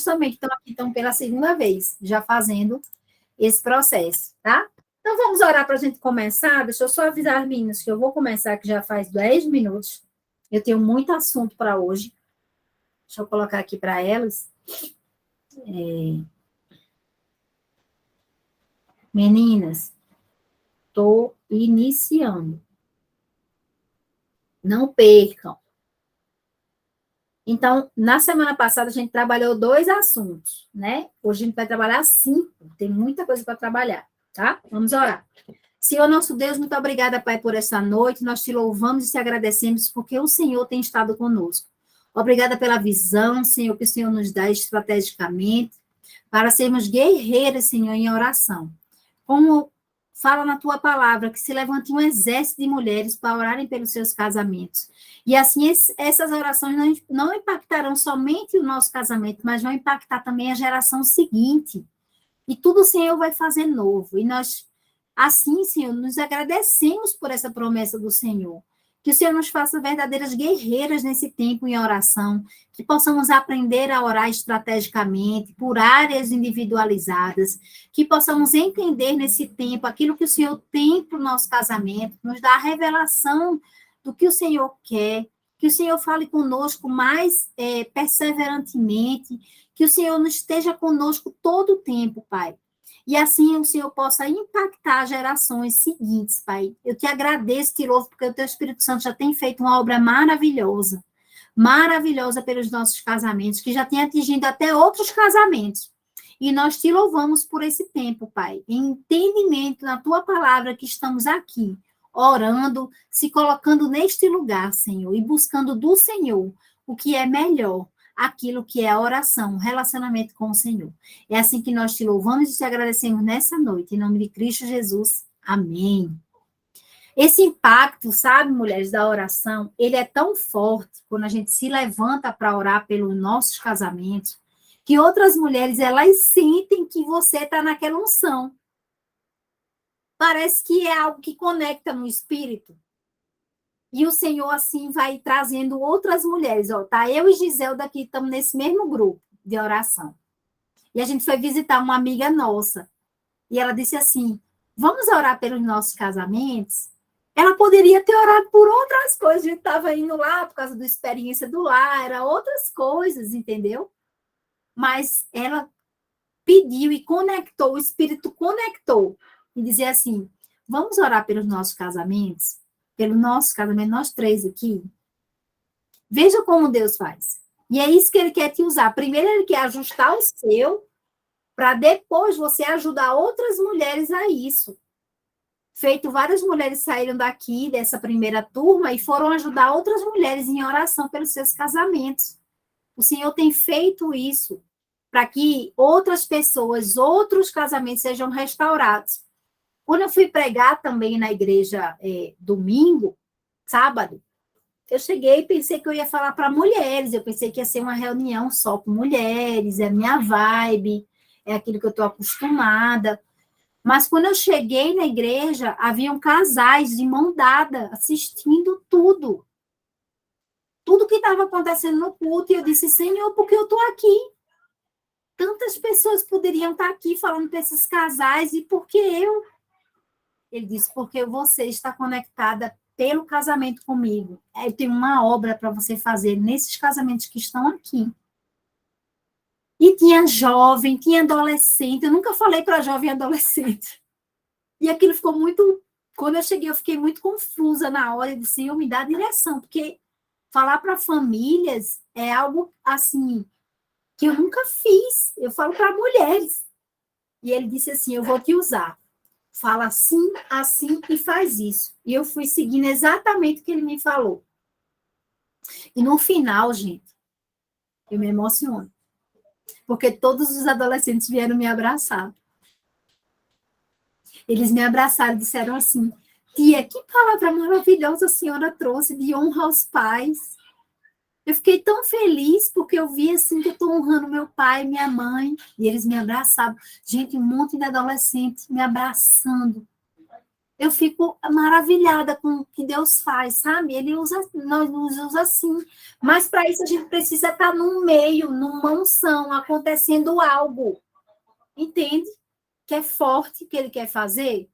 também que estão aqui estão pela segunda vez, já fazendo esse processo, tá? Então, vamos orar para a gente começar. Deixa eu só avisar as meninas que eu vou começar, que já faz 10 minutos. Eu tenho muito assunto para hoje. Deixa eu colocar aqui para elas. Meninas, estou iniciando. Não percam. Então, na semana passada, a gente trabalhou 2 assuntos, né? Hoje a gente vai trabalhar 5. Tem muita coisa para trabalhar, tá? Vamos orar. Senhor, nosso Deus, muito obrigada, Pai, por esta noite. Nós te louvamos e te agradecemos porque o Senhor tem estado conosco. Obrigada pela visão, Senhor, que o Senhor nos dá estrategicamente para sermos guerreiras, Senhor, em oração. Como fala na tua palavra, que se levante um exército de mulheres para orarem pelos seus casamentos. E assim, essas orações não impactarão somente o nosso casamento, mas vão impactar também a geração seguinte. E tudo o Senhor vai fazer novo. E nós, assim, Senhor, nos agradecemos por essa promessa do Senhor. Que o Senhor nos faça verdadeiras guerreiras nesse tempo em oração, que possamos aprender a orar estrategicamente, por áreas individualizadas, que possamos entender nesse tempo aquilo que o Senhor tem para o nosso casamento, nos dá a revelação do que o Senhor quer, que o Senhor fale conosco mais perseverantemente, que o Senhor não esteja conosco todo o tempo, Pai. E assim o Senhor possa impactar gerações seguintes, Pai. Eu te agradeço, te louvo, porque o teu Espírito Santo já tem feito uma obra maravilhosa, maravilhosa pelos nossos casamentos, que já tem atingido até outros casamentos. E nós te louvamos por esse tempo, Pai. Em entendimento na tua palavra que estamos aqui, orando, se colocando neste lugar, Senhor, e buscando do Senhor o que é melhor, aquilo que é a oração, o relacionamento com o Senhor. É assim que nós te louvamos e te agradecemos nessa noite, em nome de Cristo Jesus. Amém. Esse impacto, sabe, mulheres, da oração, ele é tão forte quando a gente se levanta para orar pelos nossos casamentos, que outras mulheres, elas sentem que você está naquela unção. Parece que é algo que conecta no espírito. E o Senhor, assim, vai trazendo outras mulheres. Ó, tá? Eu e Giselda aqui estamos nesse mesmo grupo de oração. E a gente foi visitar uma amiga nossa. E ela disse assim, vamos orar pelos nossos casamentos? Ela poderia ter orado por outras coisas. A gente estava indo lá por causa da experiência do lar, era outras coisas, entendeu? Mas ela pediu e conectou, o Espírito conectou. E dizia assim, vamos orar pelos nossos casamentos? Pelo nosso casamento, nós 3 aqui. Veja como Deus faz. E é isso que ele quer te usar. Primeiro, ele quer ajustar o seu, para depois você ajudar outras mulheres a isso. Feito, várias mulheres saíram daqui, dessa primeira turma, e foram ajudar outras mulheres em oração pelos seus casamentos. O Senhor tem feito isso, para que outras pessoas, outros casamentos sejam restaurados. Quando eu fui pregar também na igreja domingo, sábado, eu cheguei e pensei que eu ia falar para mulheres, eu pensei que ia ser uma reunião só com mulheres, é a minha vibe, é aquilo que eu estou acostumada. Mas quando eu cheguei na igreja, haviam casais de mão dada, assistindo tudo. Tudo que estava acontecendo no culto, e eu disse, Senhor, por que eu estou aqui? Tantas pessoas poderiam estar aqui falando para esses casais, e por que eu? Ele disse, porque você está conectada pelo casamento comigo. Eu tenho uma obra para você fazer nesses casamentos que estão aqui. E tinha jovem, tinha adolescente. Eu nunca falei para jovem e adolescente. E aquilo ficou muito... Quando eu cheguei, eu fiquei muito confusa na hora. Eu disse, Senhor, me dá direção. Porque falar para famílias é algo, assim, que eu nunca fiz. Eu falo para mulheres. E ele disse assim, eu vou te usar. Fala assim, assim e faz isso. E eu fui seguindo exatamente o que ele me falou. E no final, gente, eu me emociono. Porque todos os adolescentes vieram me abraçar. Eles me abraçaram e disseram assim, tia, que palavra maravilhosa a senhora trouxe de honra aos pais. Eu fiquei tão feliz porque eu vi assim que eu estou honrando meu pai e minha mãe. E eles me abraçavam. Gente, um monte de adolescente me abraçando. eu fico maravilhada com o que Deus faz, sabe? Ele nos usa assim. Mas para isso a gente precisa estar no meio, numa unção, acontecendo algo. Entende? Que é forte que ele quer fazer.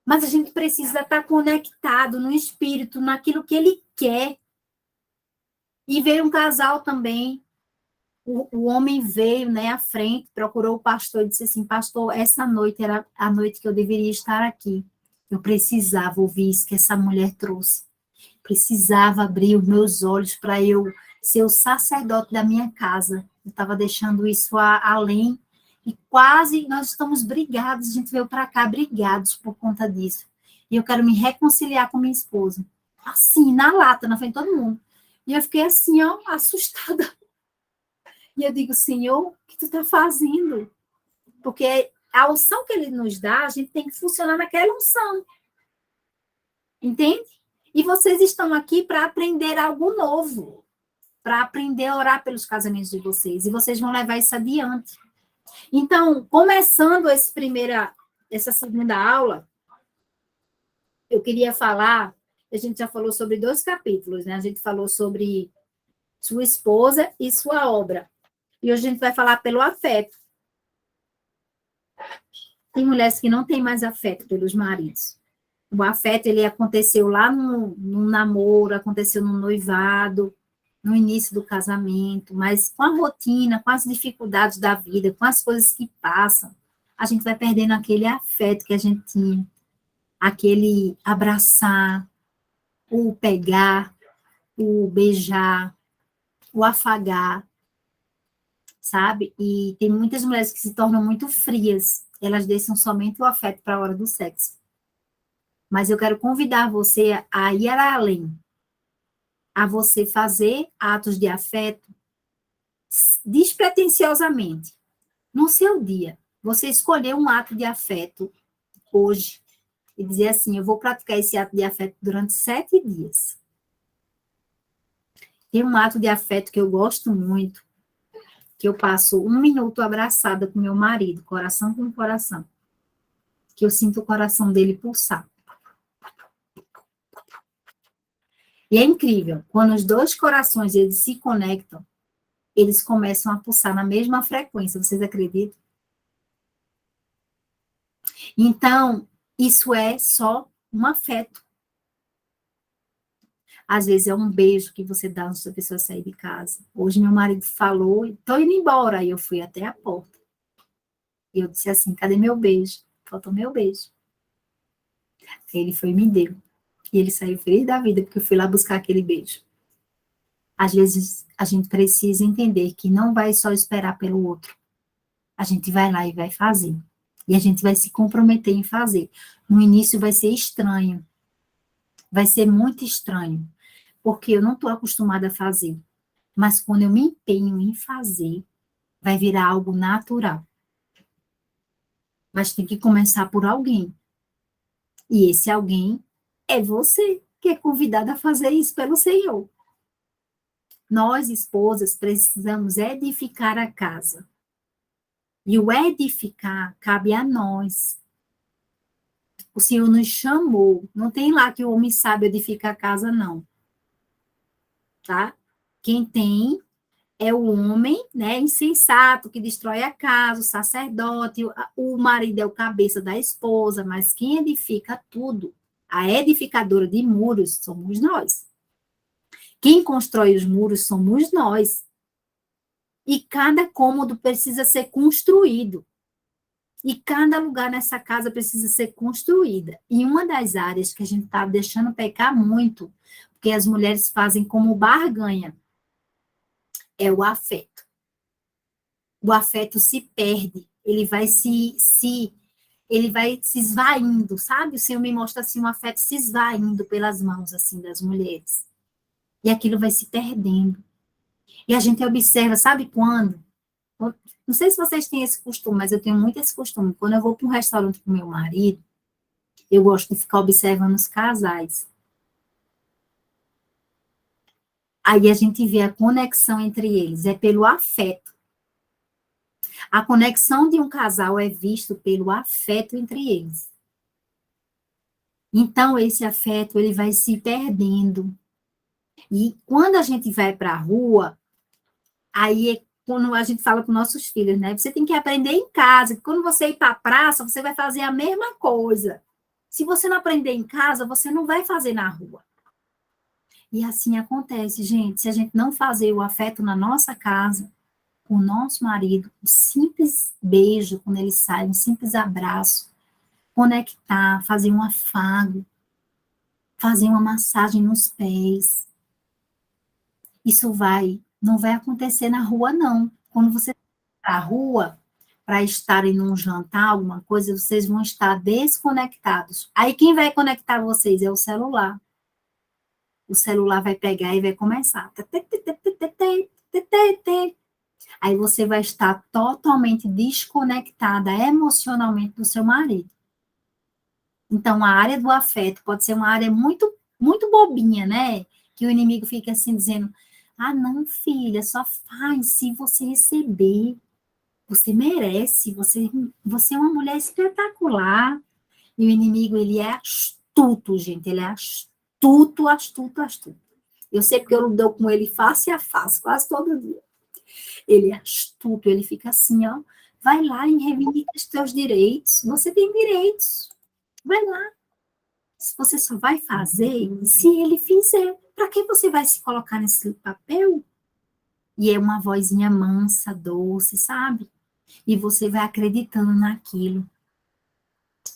Mas a gente precisa estar conectado no espírito, naquilo que ele quer. E veio um casal também. O homem veio, né, à frente, procurou o pastor e disse assim: pastor, essa noite era a noite que eu deveria estar aqui. Eu precisava ouvir isso que essa mulher trouxe. Precisava abrir os meus olhos para eu ser o sacerdote da minha casa. Eu estava deixando isso além. E quase nós estamos brigados. A gente veio para cá brigados por conta disso. E eu quero me reconciliar com minha esposa. Assim, na lata, na frente de todo mundo. E eu fiquei assim, ó, assustada. E eu digo: Senhor, o que tu está fazendo? Porque a unção que ele nos dá, a gente tem que funcionar naquela unção. Entende? E vocês estão aqui para aprender algo novo. Para aprender a orar pelos casamentos de vocês. E vocês vão levar isso adiante. Então, começando essa segunda aula, eu queria falar, a gente já falou sobre 2 capítulos, né? A gente falou sobre sua esposa e sua obra. E hoje a gente vai falar pelo afeto. Tem mulheres que não têm mais afeto pelos maridos. O afeto, ele aconteceu lá no namoro, aconteceu no noivado, no início do casamento, mas com a rotina, com as dificuldades da vida, com as coisas que passam, a gente vai perdendo aquele afeto que a gente tinha, aquele abraçar, o pegar, o beijar, o afagar, sabe? E tem muitas mulheres que se tornam muito frias, elas deixam somente o afeto para a hora do sexo. Mas eu quero convidar você a ir além, a você fazer atos de afeto despretensiosamente. No seu dia, você escolher um ato de afeto hoje e dizer assim: eu vou praticar esse ato de afeto durante 7 dias. Tem um ato de afeto que eu gosto muito, que eu passo 1 minuto abraçada com meu marido, coração com coração, que eu sinto o coração dele pulsar. E é incrível, quando os 2 corações eles se conectam, eles começam a pulsar na mesma frequência, vocês acreditam? Então, isso é só um afeto. Às vezes é um beijo que você dá antes da pessoa sair de casa. Hoje meu marido falou: estou indo embora. Aí eu fui até a porta. E eu disse assim: cadê meu beijo? Faltou meu beijo. Ele foi e me deu. E ele saiu feliz da vida, porque eu fui lá buscar aquele beijo. Às vezes a gente precisa entender que não vai só esperar pelo outro. A gente vai lá e vai fazer. E a gente vai se comprometer em fazer. No início vai ser estranho. Vai ser muito estranho. Porque eu não estou acostumada a fazer. Mas quando eu me empenho em fazer, vai virar algo natural. Mas tem que começar por alguém. E esse alguém é você, que é convidada a fazer isso pelo Senhor. Nós, esposas, precisamos edificar a casa. E o edificar cabe a nós. O Senhor nos chamou. Não tem lá que o homem sabe edificar a casa, não. Tá? Quem tem é o homem, né, insensato, que destrói a casa, o sacerdote, o marido é o cabeça da esposa, mas quem edifica tudo, a edificadora de muros, somos nós. Quem constrói os muros somos nós. E cada cômodo precisa ser construído. E cada lugar nessa casa precisa ser construída. E uma das áreas que a gente está deixando pecar muito, porque as mulheres fazem como barganha, é o afeto. O afeto se perde, ele vai ele vai se esvaindo, sabe? O Senhor me mostra assim um afeto se esvaindo pelas mãos assim das mulheres. E aquilo vai se perdendo. E a gente observa, sabe quando? Não sei se vocês têm esse costume, mas eu tenho muito esse costume. Quando eu vou para um restaurante com meu marido, eu gosto de ficar observando os casais. Aí a gente vê a conexão entre eles, é pelo afeto. A conexão de um casal é visto pelo afeto entre eles. Então, esse afeto, ele vai se perdendo. E quando a gente vai para a rua, aí é quando a gente fala para os nossos filhos, né? Você tem que aprender em casa, que quando você ir para a praça, você vai fazer a mesma coisa. Se você não aprender em casa, você não vai fazer na rua. E assim acontece, gente. Se a gente não fazer o afeto na nossa casa, com o nosso marido, um simples beijo quando ele sai, um simples abraço, conectar, fazer um afago, fazer uma massagem nos pés, isso não vai acontecer na rua, não. Quando você vai para a rua, para estarem num jantar, alguma coisa, vocês vão estar desconectados. Aí quem vai conectar vocês é o celular. O celular vai pegar e vai começar. Aí você vai estar totalmente desconectada emocionalmente do seu marido. Então, a área do afeto pode ser uma área muito, muito bobinha, né? Que o inimigo fica assim dizendo: ah, não, filha, só faz se você receber. Você merece, você é uma mulher espetacular. E o inimigo, ele é astuto, gente. Ele é astuto, astuto, astuto. Eu sei porque eu dou com ele face a face, quase todo dia. Ele é astuto, ele fica assim, ó. Vai lá e reivindica os teus direitos. Você tem direitos. Vai lá. Você só vai fazer se ele fizer. Para que você vai se colocar nesse papel? E é uma vozinha mansa, doce, sabe? E você vai acreditando naquilo.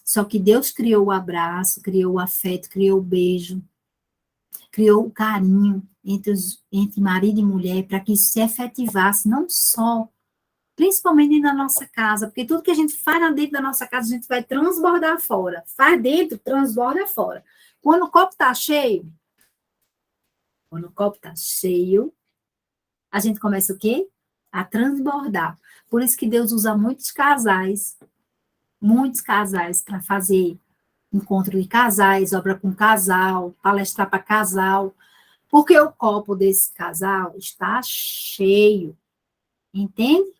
Só que Deus criou o abraço, criou o afeto, criou o beijo, criou o carinho entre marido e mulher, para que isso se efetivasse, não só, principalmente dentro da nossa casa, porque tudo que a gente faz dentro da nossa casa, a gente vai transbordar fora. Faz dentro, transborda fora. Quando o copo está cheio, a gente começa o quê? A transbordar. Por isso que Deus usa muitos casais para fazer encontro de casais, obra com casal, palestrar para casal, porque o copo desse casal está cheio, entende?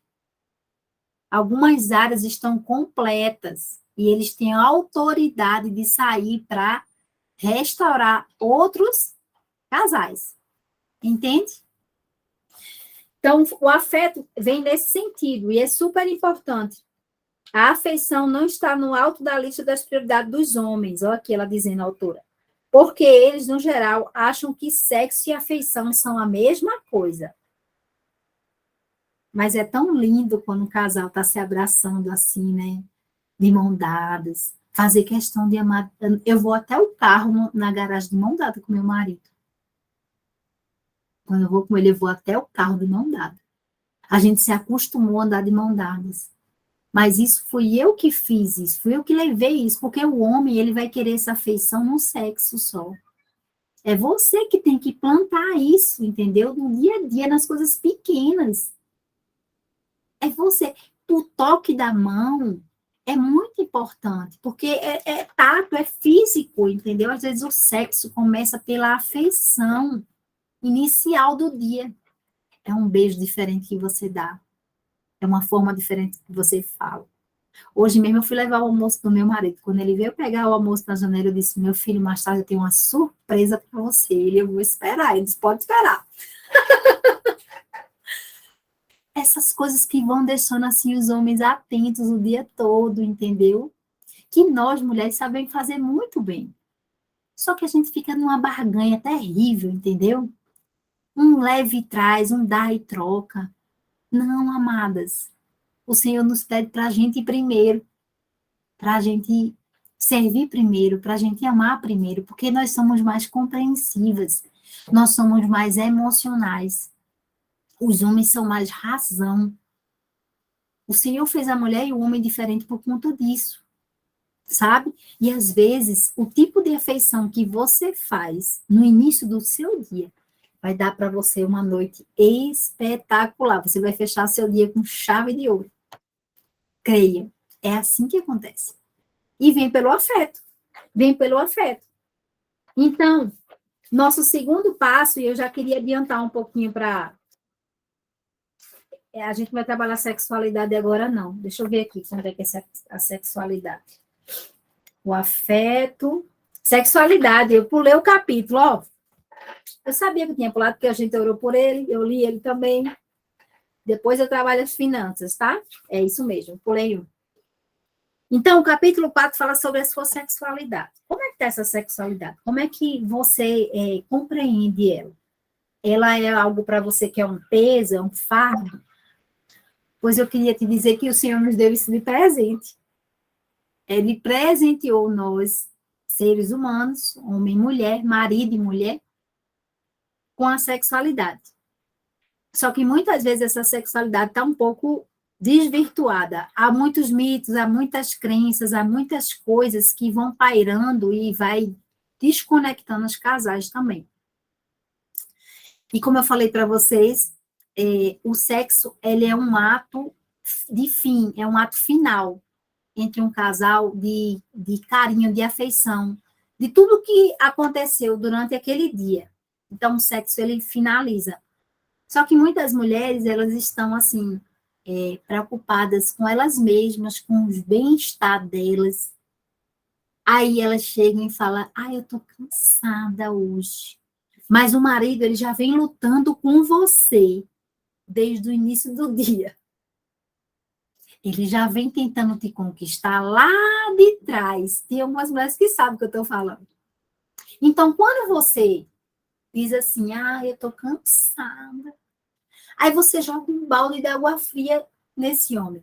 Algumas áreas estão completas e eles têm autoridade de sair para restaurar outros casais, entende? Então, o afeto vem nesse sentido e é super importante. A afeição não está no alto da lista das prioridades dos homens, olha aqui ela dizendo, a autora, porque eles, no geral, acham que sexo e afeição são a mesma coisa. Mas é tão lindo quando um casal está se abraçando assim, né? De mão dadas, fazer questão de amar. Eu vou até o carro na garagem de mão dada com meu marido. Quando eu vou com ele, eu vou até o carro de mão dada. A gente se acostumou a andar de mão dadas. Mas isso fui eu que fiz isso, fui eu que levei isso, porque o homem, ele vai querer essa afeição no sexo só. É você que tem que plantar isso, entendeu? No dia a dia, nas coisas pequenas. É você. O toque da mão é muito importante, porque é tato, é físico, entendeu? Às vezes o sexo começa pela afeição inicial do dia. É um beijo diferente que você dá. É uma forma diferente que você fala. Hoje mesmo eu fui levar o almoço do meu marido. Quando ele veio pegar o almoço na janela, eu disse: meu filho, mais tarde eu tenho uma surpresa para você. Eu vou esperar. Ele disse: pode esperar. Essas coisas que vão deixando assim os homens atentos o dia todo, entendeu? Que nós, mulheres, sabemos fazer muito bem. Só que a gente fica numa barganha terrível, entendeu? Um leve e traz, um dá e troca. Não, amadas. O Senhor nos pede para a gente ir primeiro, para a gente servir primeiro, para a gente amar primeiro, porque nós somos mais compreensivas, nós somos mais emocionais. Os homens são mais razão. O Senhor fez a mulher e o homem diferente por conta disso, sabe? E às vezes, o tipo de afeição que você faz no início do seu dia vai dar para você uma noite espetacular. Você vai fechar seu dia com chave de ouro. Creia, é assim que acontece. E vem pelo afeto. Vem pelo afeto. Então, nosso segundo passo, e eu já queria adiantar um pouquinho para. A gente vai trabalhar sexualidade agora, não. Deixa eu ver aqui como é que é a sexualidade. O afeto, Sexualidade, eu pulei o capítulo, ó. Eu sabia que eu tinha pulado, porque a gente orou por ele, eu li ele também. Depois eu trabalho as finanças, tá? É isso mesmo, pulei um. Então, o capítulo 4 fala sobre a sua sexualidade. Como é que tá essa sexualidade? Como é que você compreende ela? Ela é algo para você que é um peso, é um fardo? Pois eu queria te dizer que o Senhor nos deu isso de presente. Ele presenteou nós, seres humanos, homem e mulher, marido e mulher, com a sexualidade. Só que muitas vezes essa sexualidade está um pouco desvirtuada. Há muitos mitos, há muitas crenças, há muitas coisas que vão pairando e vai desconectando os casais também. E como eu falei para vocês, o sexo ele é um ato de fim, é um ato final entre um casal de carinho, de afeição, de tudo que aconteceu durante aquele dia. Então, o sexo ele finaliza. Só que muitas mulheres, elas estão, assim, preocupadas com elas mesmas, com o bem-estar delas. Aí elas chegam e falam, eu tô cansada hoje. Mas o marido, ele já vem lutando com você desde o início do dia. Ele já vem tentando te conquistar lá de trás. Tem algumas mulheres que sabem o que eu estou falando. Então, quando você diz assim, eu tô cansada, aí você joga um balde de água fria nesse homem.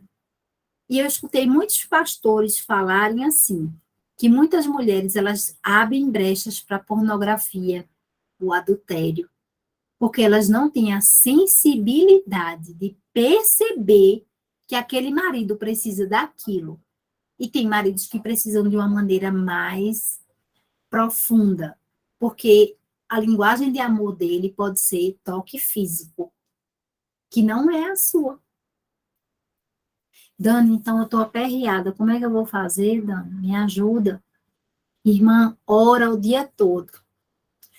E eu escutei muitos pastores falarem assim, que muitas mulheres, elas abrem brechas para a pornografia, o adultério, porque elas não têm a sensibilidade de perceber que aquele marido precisa daquilo. E tem maridos que precisam de uma maneira mais profunda, porque a linguagem de amor dele pode ser toque físico, que não é a sua. Dani, então eu estou aperreada. Como é que eu vou fazer, Dani? Me ajuda. Irmã, ora o dia todo.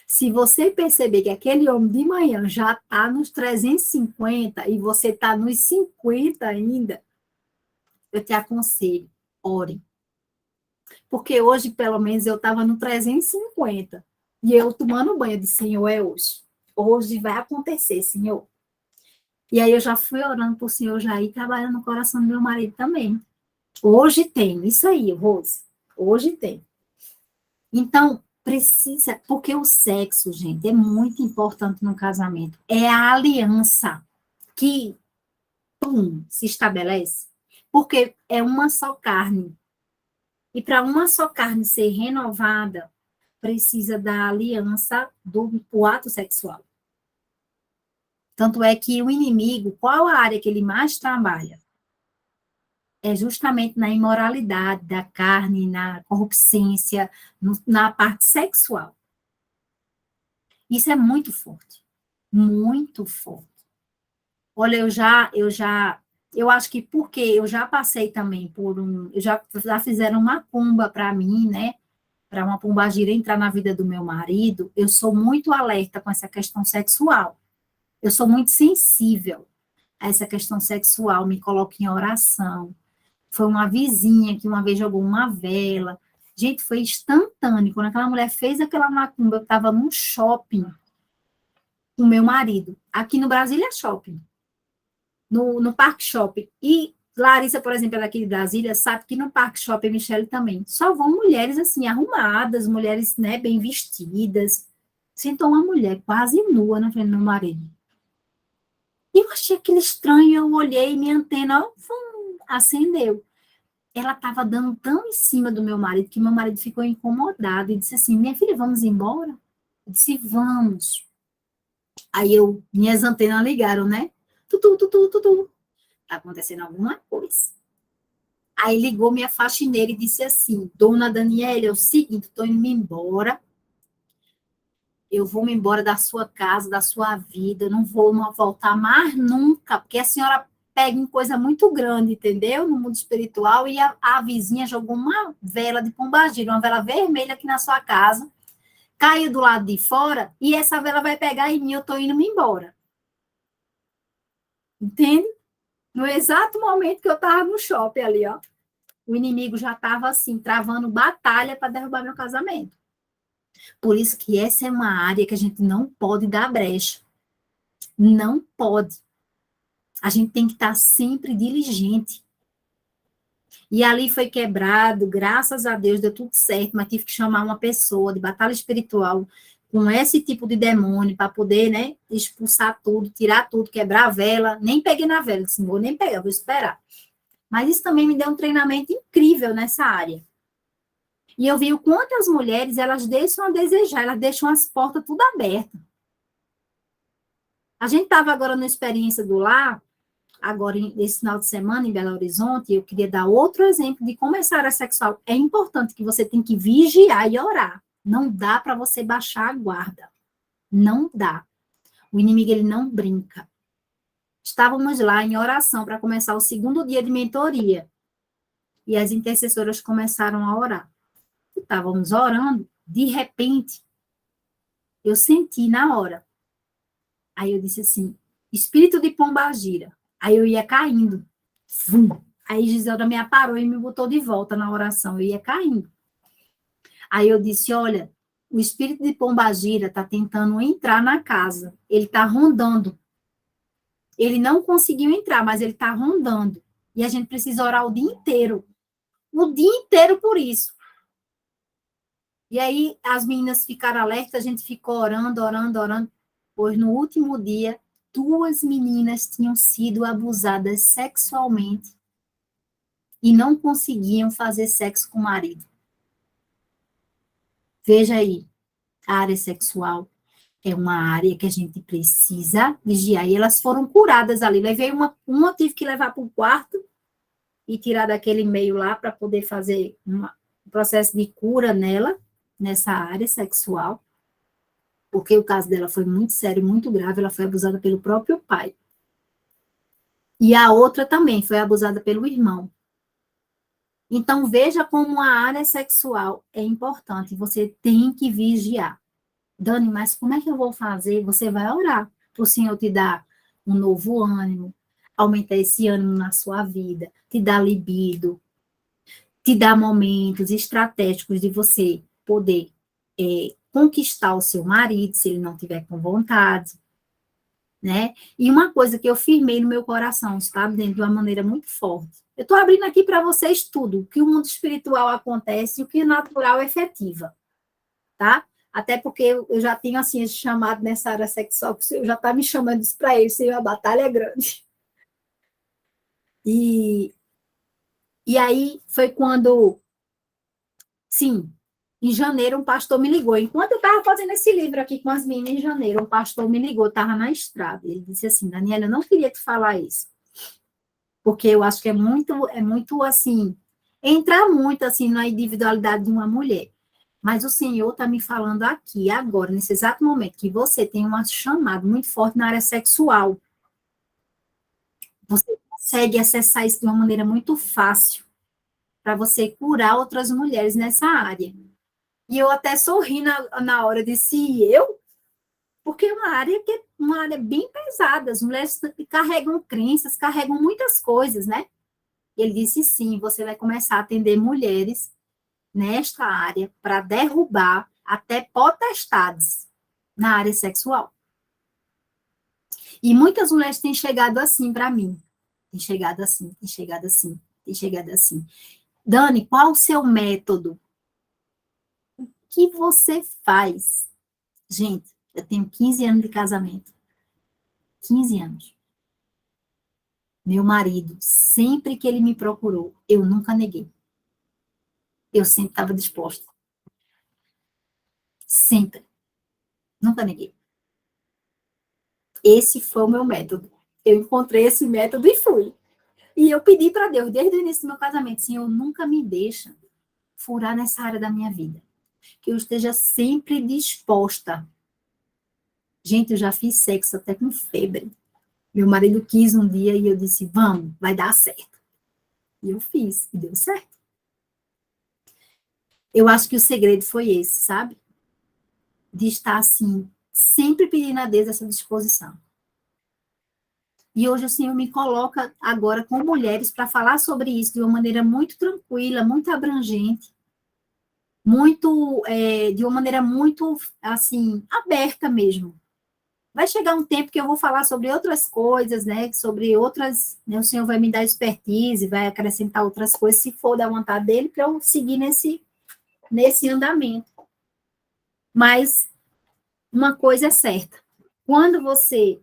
Se você perceber que aquele homem de manhã já está nos 350 e você está nos 50 ainda, eu te aconselho, ore. Porque hoje, pelo menos, eu estava no 350 e eu tomando banho. Eu disse, Senhor, é hoje. Hoje vai acontecer, Senhor. E aí eu já fui orando para o Senhor já ir trabalhando no coração do meu marido também. Hoje tem, isso aí, Rose. Hoje tem. Então, precisa, porque o sexo, gente, é muito importante no casamento. É a aliança que, se estabelece, porque é uma só carne. E para uma só carne ser renovada, precisa da aliança do ato sexual. Tanto é que o inimigo, qual a área que ele mais trabalha? É justamente na imoralidade da carne, na corruptência, na parte sexual. Isso é muito forte. Muito forte. Olha, eu acho que porque eu já passei também por já fizeram uma pomba para mim, né? Para uma pombagira entrar na vida do meu marido, eu sou muito alerta com essa questão sexual. Eu sou muito sensível a essa questão sexual, me coloco em oração. Foi uma vizinha que uma vez jogou uma vela. Gente, foi instantâneo. Quando aquela mulher fez aquela macumba, eu estava num shopping com meu marido. Aqui no Brasília Shopping. No Parque Shopping. E Larissa, por exemplo, é daqui de Brasília, sabe que no Parque Shopping, Michelle também, só vão mulheres assim, arrumadas, mulheres, né, bem vestidas. Sentou uma mulher quase nua na frente do meu marido. E eu achei aquilo estranho, eu olhei, minha antena acendeu. Ela estava dando tão em cima do meu marido que meu marido ficou incomodado e disse assim, minha filha, vamos embora? Eu disse, vamos. Aí minhas antenas ligaram, né? Tutu, tutu, tutu. Tá acontecendo alguma coisa. Aí ligou minha faxineira e disse assim, dona Daniela, é o seguinte, estou indo embora. Eu vou me embora da sua casa, da sua vida, não vou voltar mais nunca, porque a senhora pega em coisa muito grande, entendeu? No mundo espiritual, e a vizinha jogou uma vela de pombagira, uma vela vermelha aqui na sua casa, caiu do lado de fora, e essa vela vai pegar em mim, eu estou indo-me embora. Entende? No exato momento que eu estava no shopping ali, ó, o inimigo já estava assim, travando batalha para derrubar meu casamento. Por isso que essa é uma área que a gente não pode dar brecha. Não pode. A gente tem que estar sempre diligente. E ali foi quebrado, graças a Deus deu tudo certo, mas tive que chamar uma pessoa de batalha espiritual com esse tipo de demônio para poder, né, expulsar tudo, tirar tudo, quebrar a vela. Nem peguei na vela, disse, não vou nem pegar, vou esperar. Mas isso também me deu um treinamento incrível nessa área. E eu vi o quanto as mulheres, elas deixam a desejar, elas deixam as portas tudo abertas. A gente estava agora na experiência do lar, agora nesse final de semana em Belo Horizonte, e eu queria dar outro exemplo de como essa área sexual é importante, que você tem que vigiar e orar. Não dá para você baixar a guarda. Não dá. O inimigo, ele não brinca. Estávamos lá em oração para começar o segundo dia de mentoria. E as intercessoras começaram a orar. Estávamos orando, de repente, eu senti na hora. Aí eu disse assim, espírito de pombagira. Aí eu ia caindo. Vum. Aí Giselda me aparou e me botou de volta na oração. Eu ia caindo. Aí eu disse, olha, o espírito de pombagira está tentando entrar na casa. Ele está rondando. Ele não conseguiu entrar, mas ele está rondando. E a gente precisa orar o dia inteiro. O dia inteiro por isso. E aí as meninas ficaram alertas, a gente ficou orando, orando, orando. Pois no último dia, 2 meninas tinham sido abusadas sexualmente e não conseguiam fazer sexo com o marido. Veja aí, a área sexual é uma área que a gente precisa vigiar. E elas foram curadas ali. Levei uma tive que levar para o quarto e tirar daquele meio lá para poder fazer um processo de cura nela, nessa área sexual, porque o caso dela foi muito sério, muito grave, ela foi abusada pelo próprio pai. E a outra também foi abusada pelo irmão. Então, veja como a área sexual é importante, você tem que vigiar. Dani, mas como é que eu vou fazer? Você vai orar para o Senhor te dar um novo ânimo, aumentar esse ânimo na sua vida, te dar libido, te dar momentos estratégicos de você poder conquistar o seu marido, se ele não tiver com vontade, né? E uma coisa que eu firmei no meu coração, sabe, dentro de uma maneira muito forte. Eu estou abrindo aqui para vocês tudo, o que o mundo espiritual acontece e o que o natural efetiva, tá? Até porque eu já tenho, assim, esse chamado nessa área sexual, que o Senhor já está me chamando isso para ele, Senhor, a batalha é grande. E aí foi quando, sim, em janeiro um pastor me ligou. Enquanto eu estava fazendo esse livro aqui com as meninas em janeiro, um pastor me ligou, estava na estrada. Ele disse assim, Daniela, eu não queria te falar isso, porque eu acho que é muito assim, entrar muito assim na individualidade de uma mulher. Mas o Senhor está me falando aqui, agora, nesse exato momento, que você tem uma chamada muito forte na área sexual. Você consegue acessar isso de uma maneira muito fácil para você curar outras mulheres nessa área. E eu até sorri na hora, disse, eu? Porque é uma área que é uma área bem pesada, as mulheres carregam crenças, carregam muitas coisas, né? E ele disse, sim, você vai começar a atender mulheres nesta área para derrubar até potestades na área sexual. E muitas mulheres têm chegado assim para mim. Tem chegado assim, tem chegado assim, tem chegado assim. Dani, qual o seu método? O que você faz? Gente, eu tenho 15 anos de casamento. 15 anos. Meu marido, sempre que ele me procurou, eu nunca neguei. Eu sempre estava disposta. Sempre. Nunca neguei. Esse foi o meu método. Eu encontrei esse método e fui. E eu pedi para Deus, desde o início do meu casamento, Senhor, nunca me deixa furar nessa área da minha vida. Que eu esteja sempre disposta. Gente, eu já fiz sexo até com febre. Meu marido quis um dia e eu disse, vamos, vai dar certo. E eu fiz, e deu certo. Eu acho que o segredo foi esse, sabe? De estar assim, sempre pedindo a Deus essa disposição. E hoje o Senhor me coloca agora com mulheres para falar sobre isso de uma maneira muito tranquila, muito abrangente, muito, de uma maneira muito, assim, aberta mesmo. Vai chegar um tempo que eu vou falar sobre outras coisas, né? Sobre outras, né? O Senhor vai me dar expertise, vai acrescentar outras coisas, se for da vontade dele, para eu seguir nesse andamento. Mas uma coisa é certa: quando você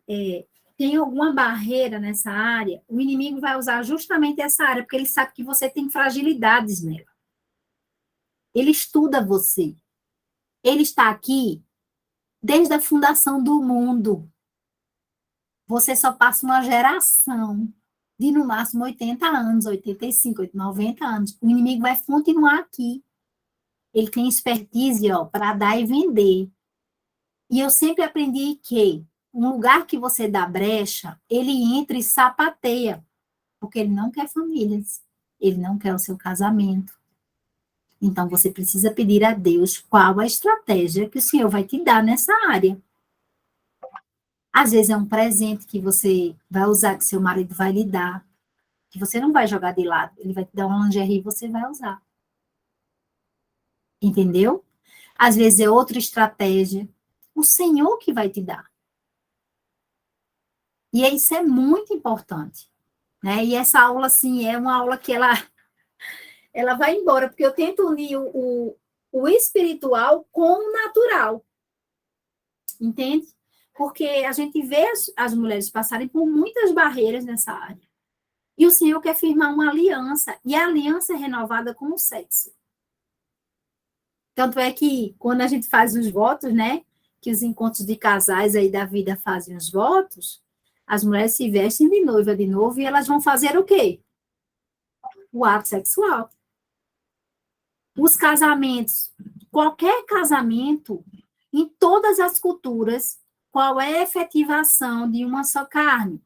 tem alguma barreira nessa área, o inimigo vai usar justamente essa área, porque ele sabe que você tem fragilidades nela. Ele estuda você. Ele está aqui desde a fundação do mundo. Você só passa uma geração de, no máximo, 80 anos, 85, 90 anos. O inimigo vai continuar aqui. Ele tem expertise, ó, para dar e vender. E eu sempre aprendi que um lugar que você dá brecha, ele entra e sapateia, porque ele não quer famílias, ele não quer o seu casamento. Então, você precisa pedir a Deus qual a estratégia que o Senhor vai te dar nessa área. Às vezes é um presente que você vai usar, que seu marido vai lhe dar, que você não vai jogar de lado. Ele vai te dar uma lingerie e você vai usar. Entendeu? Às vezes é outra estratégia. O Senhor que vai te dar. E isso é muito importante. Né? E essa aula, assim, é uma aula que ela vai embora, porque eu tento unir o espiritual com o natural. Entende? Porque a gente vê as mulheres passarem por muitas barreiras nessa área. E o Senhor quer firmar uma aliança, e a aliança é renovada com o sexo. Tanto é que, quando a gente faz os votos, né, que os encontros de casais aí da vida fazem os votos, as mulheres se vestem de noiva de novo e elas vão fazer o quê? O ato sexual. Os casamentos, qualquer casamento, em todas as culturas, qual é a efetivação de uma só carne?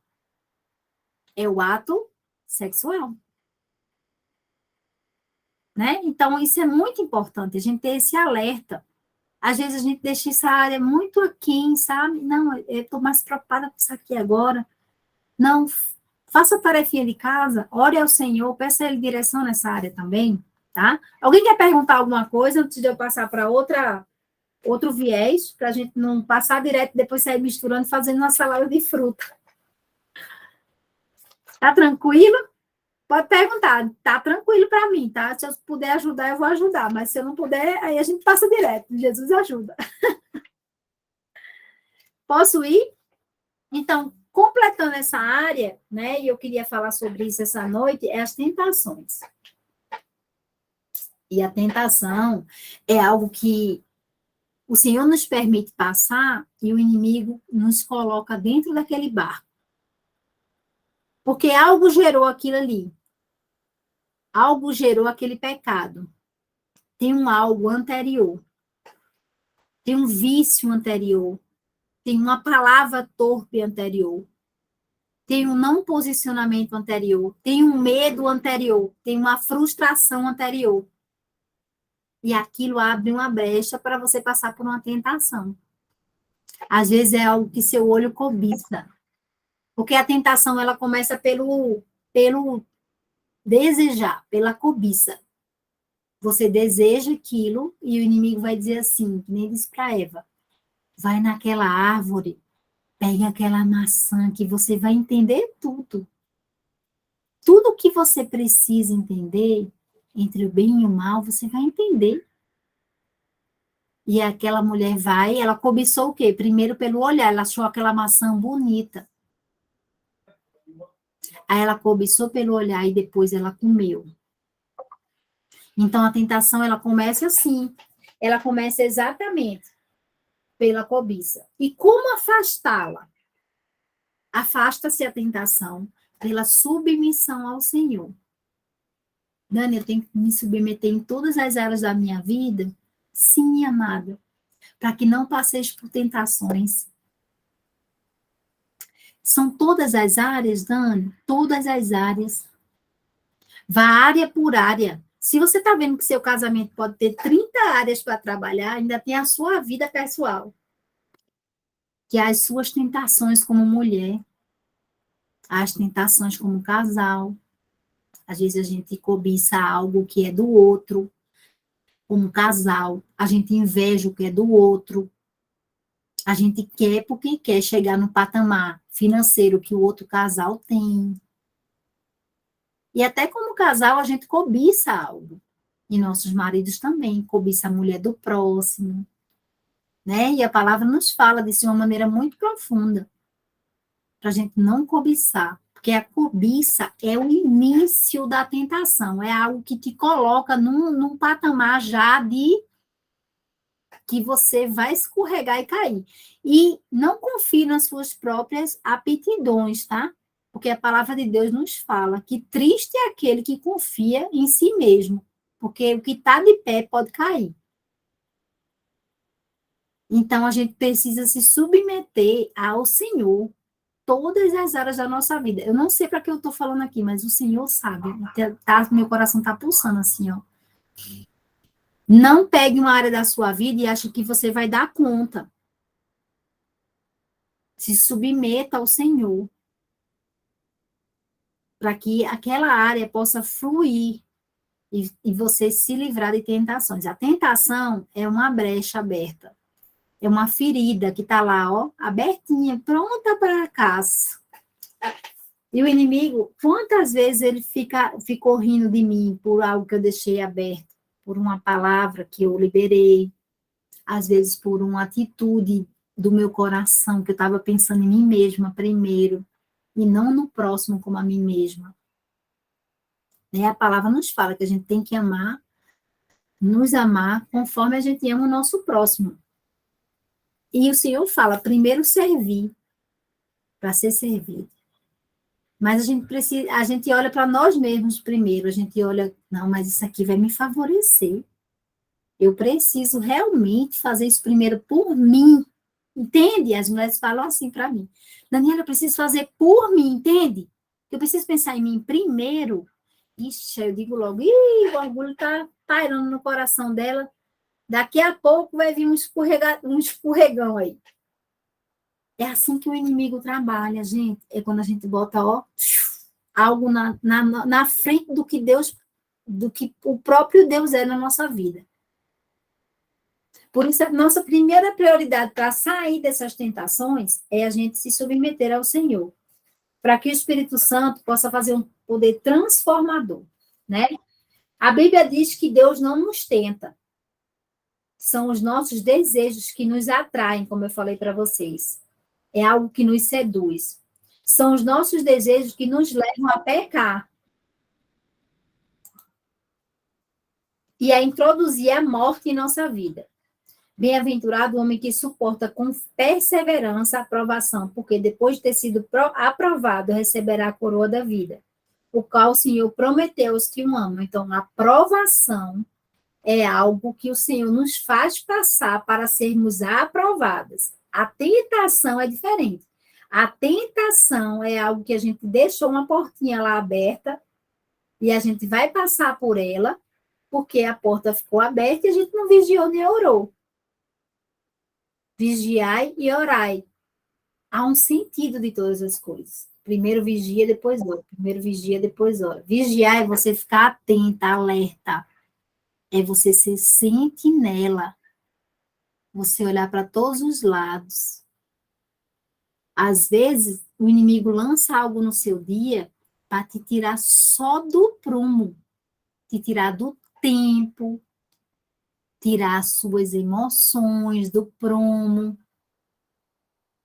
É o ato sexual. Né? Então, isso é muito importante, a gente ter esse alerta. Às vezes a gente deixa essa área muito aquém, sabe? Não, eu estou mais preocupada com isso aqui agora. Não, faça a tarefinha de casa, ore ao Senhor, peça a Ele direção nessa área também, tá? Alguém quer perguntar alguma coisa antes de eu passar para outro viés, para a gente não passar direto e depois sair misturando, fazendo uma salada de fruta? Tá tranquilo? Pode perguntar, tá tranquilo para mim, tá? Se eu puder ajudar, eu vou ajudar, mas se eu não puder, aí a gente passa direto. Jesus ajuda. Posso ir? Então, completando essa área, né, e eu queria falar sobre isso essa noite, é as tentações. E a tentação é algo que o Senhor nos permite passar e o inimigo nos coloca dentro daquele barco. Porque algo gerou aquilo ali. Algo gerou aquele pecado. Tem um algo anterior. Tem um vício anterior. Tem uma palavra torpe anterior. Tem um não posicionamento anterior. Tem um medo anterior. Tem uma frustração anterior. E aquilo abre uma brecha para você passar por uma tentação. Às vezes é algo que seu olho cobiça. Porque a tentação, ela começa pelo desejar, pela cobiça. Você deseja aquilo e o inimigo vai dizer assim, que nem disse para Eva, vai naquela árvore, pega aquela maçã que você vai entender tudo. Tudo que você precisa entender, entre o bem e o mal, você vai entender. E aquela mulher vai, ela cobiçou o quê? Primeiro pelo olhar, ela achou aquela maçã bonita. Aí ela cobiçou pelo olhar e depois ela comeu. Então a tentação, ela começa assim. Ela começa exatamente pela cobiça. E como afastá-la? Afasta-se a tentação pela submissão ao Senhor. Dani, eu tenho que me submeter em todas as áreas da minha vida? Sim, amada. Para que não passeis por tentações. São todas as áreas, Dani? Todas as áreas. Vá área por área. Se você está vendo que seu casamento pode ter 30 áreas para trabalhar, ainda tem a sua vida pessoal. Que é as suas tentações como mulher, as tentações como casal. Às vezes a gente cobiça algo que é do outro. como casal, a gente inveja o que é do outro, a gente quer porque quer chegar no patamar financeiro que o outro casal tem. E até como casal, a gente cobiça algo. E nossos maridos também cobiçam a mulher do próximo, né? E a palavra nos fala disso de uma maneira muito profunda, para a gente não cobiçar. Porque a cobiça é o início da tentação, é algo que te coloca num patamar já de que você vai escorregar e cair. E não confie nas suas próprias aptidões, tá? Porque a palavra de Deus nos fala que triste é aquele que confia em si mesmo, porque o que está de pé pode cair. Então, a gente precisa se submeter ao Senhor todas as áreas da nossa vida. Eu não sei para que eu estou falando aqui, mas o Senhor sabe. Meu coração está pulsando assim, ó. Não pegue uma área da sua vida e ache que você vai dar conta. Se submeta ao Senhor, para que aquela área possa fluir e você se livrar de tentações. A tentação é uma brecha aberta, é uma ferida que está lá, ó, abertinha, pronta para a caça. E o inimigo, quantas vezes ele ficou rindo de mim por algo que eu deixei aberto, por uma palavra que eu liberei, às vezes por uma atitude do meu coração, que eu estava pensando em mim mesma primeiro, e não no próximo como a mim mesma. Né? A palavra nos fala que a gente tem que amar, nos amar conforme a gente ama o nosso próximo. E o Senhor fala, primeiro servir, para ser servido. Mas a gente olha para nós mesmos primeiro, a gente olha, não, mas isso aqui vai me favorecer. Eu preciso realmente fazer isso primeiro por mim, entende? As mulheres falam assim para mim, Daniela, eu preciso fazer por mim, entende? Eu preciso pensar em mim primeiro. Ixi, eu digo logo, ih, o orgulho está pairando no coração dela, daqui a pouco vai vir um escorregão aí. É assim que o inimigo trabalha, gente. É quando a gente bota, ó, algo na frente do que o próprio Deus é na nossa vida. Por isso, a nossa primeira prioridade para sair dessas tentações é a gente se submeter ao Senhor, para que o Espírito Santo possa fazer um poder transformador, né? A Bíblia diz que Deus não nos tenta. São os nossos desejos que nos atraem, como eu falei para vocês. É algo que nos seduz. São os nossos desejos que nos levam a pecar. E a introduzir a morte em nossa vida. Bem-aventurado o homem que suporta com perseverança a aprovação, porque depois de ter sido aprovado, receberá a coroa da vida, o qual o Senhor prometeu aos que o amam. Então, a aprovação é algo que o Senhor nos faz passar para sermos aprovadas. A tentação é diferente. A tentação é algo que a gente deixou uma portinha lá aberta e a gente vai passar por ela, porque a porta ficou aberta e a gente não vigiou nem orou. Vigiai e orai. Há um sentido de todas as coisas. Primeiro vigia, depois ora. Primeiro vigia, depois ora. Vigiar é você ficar atenta, alerta. É você ser sentinela. Você olhar para todos os lados. Às vezes, o inimigo lança algo no seu dia para te tirar só do prumo. Te tirar do tempo. Tirar as suas emoções do prumo.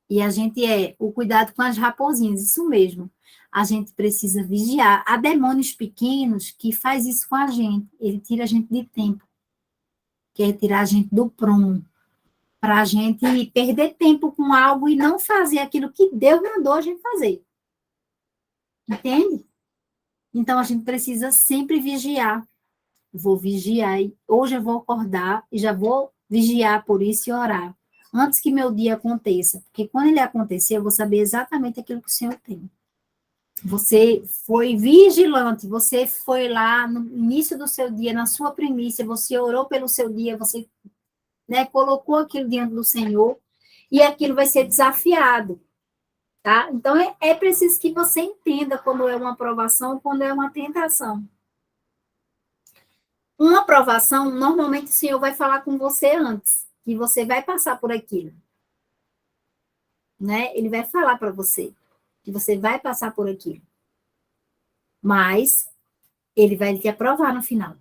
E a gente o cuidado com as raposinhas, isso mesmo. A gente precisa vigiar. Há demônios pequenos que faz isso com a gente. Ele tira a gente de tempo. Quer tirar a gente do prumo. Para a gente perder tempo com algo e não fazer aquilo que Deus mandou a gente fazer. Entende? Então, a gente precisa sempre vigiar. Vou vigiar. Hoje eu vou acordar e já vou vigiar por isso e orar. Antes que meu dia aconteça. Porque quando ele acontecer, eu vou saber exatamente aquilo que o Senhor tem. Você foi vigilante, você foi lá no início do seu dia, na sua primícia, você orou pelo seu dia, você, né, colocou aquilo diante do Senhor, e aquilo vai ser desafiado, tá? Então, é preciso que você entenda quando é uma aprovação, quando é uma tentação. Uma provação, normalmente o Senhor vai falar com você antes, que você vai passar por aquilo, né? Ele vai falar para você que você vai passar por aquilo. Mas ele vai te aprovar no final,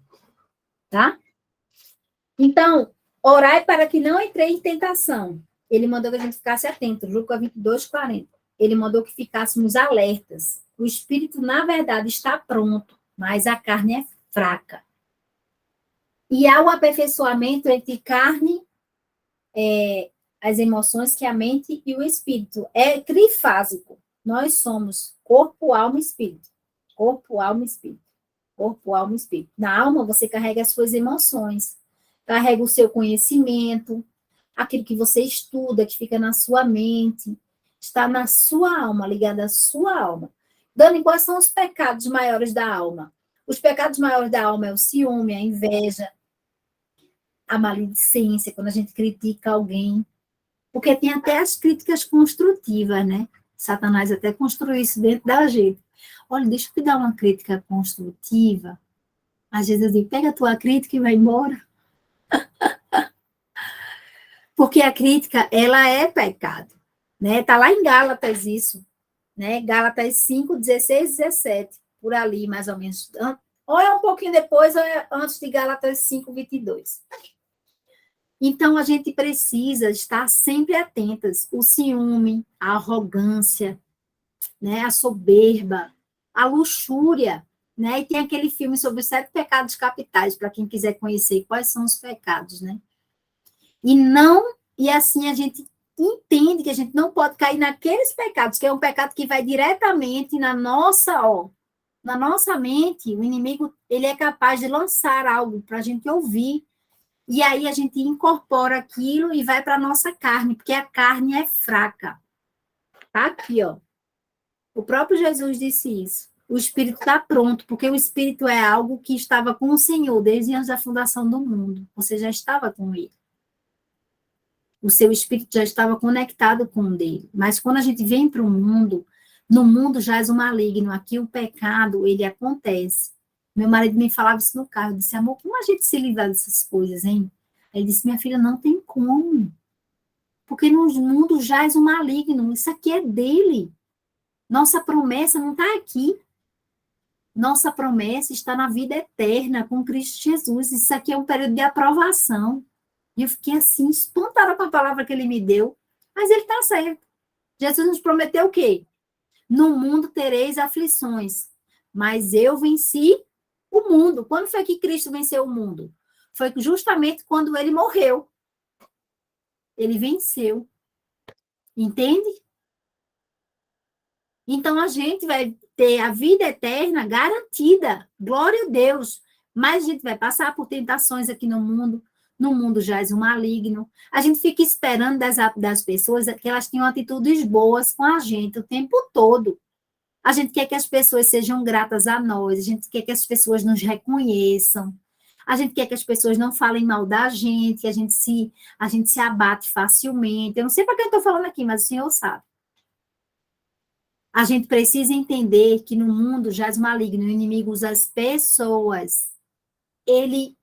tá? Então, orai para que não entre em tentação. Ele mandou que a gente ficasse atento, Lucas 22:40. Ele mandou que ficássemos alertas. O espírito, na verdade, está pronto, mas a carne é fraca. E há o aperfeiçoamento entre carne, as emoções, que é a mente e o espírito. É trifásico. Nós somos corpo, alma e espírito. Corpo, alma e espírito. Corpo, alma e espírito. Na alma, você carrega as suas emoções, carrega o seu conhecimento, aquilo que você estuda, que fica na sua mente, está na sua alma, ligada à sua alma. Dani, quais são os pecados maiores da alma? Os pecados maiores da alma é o ciúme, a inveja, a maledicência, quando a gente critica alguém. Porque tem até as críticas construtivas, né? Satanás até construiu isso dentro da gente. Olha, deixa eu te dar uma crítica construtiva. Às vezes eu digo, pega a tua crítica e vai embora. Porque a crítica, ela é pecado, né? Tá lá em Gálatas isso, né? Gálatas 5, 16, 17, por ali, mais ou menos. Ou é um pouquinho depois, ou é antes de Gálatas 5, 22. Então, a gente precisa estar sempre atentas. O ciúme, a arrogância, né? A soberba, a luxúria, né? E tem aquele filme sobre os 7 pecados capitais, para quem quiser conhecer quais são os pecados, né? E assim a gente entende que a gente não pode cair naqueles pecados, que é um pecado que vai diretamente na nossa mente. O inimigo, ele é capaz de lançar algo para a gente ouvir, e aí a gente incorpora aquilo e vai para a nossa carne, porque a carne é fraca. Tá aqui, ó. O próprio Jesus disse isso. O espírito está pronto, porque o espírito é algo que estava com o Senhor desde antes da fundação do mundo. Você já estava com ele. O seu espírito já estava conectado com o dele. Mas quando a gente vem para o mundo, no mundo jaz o maligno. Aqui o pecado, ele acontece. Meu marido me falava isso no carro. Eu disse, amor, como a gente se livra dessas coisas, hein? Ele disse, minha filha, não tem como. Porque no mundo jaz o maligno. Isso aqui é dele. Nossa promessa não está aqui. Nossa promessa está na vida eterna com Cristo Jesus. Isso aqui é um período de aprovação. E eu fiquei assim, espantada com a palavra que ele me deu. Mas ele está certo. Jesus nos prometeu o quê? No mundo tereis aflições, mas eu venci o mundo. Quando foi que Cristo venceu o mundo? Foi justamente quando ele morreu. Ele venceu. Entende? Então a gente vai ter a vida eterna garantida. Glória a Deus. Mas a gente vai passar por tentações aqui no mundo. No mundo jaz o maligno. A gente fica esperando das pessoas que elas tenham atitudes boas com a gente o tempo todo. A gente quer que as pessoas sejam gratas a nós, a gente quer que as pessoas nos reconheçam, a gente quer que as pessoas não falem mal da gente, a gente se abate facilmente. Eu não sei para que eu estou falando aqui, mas o senhor sabe. A gente precisa entender que no mundo jaz maligno, o inimigo usa as pessoas.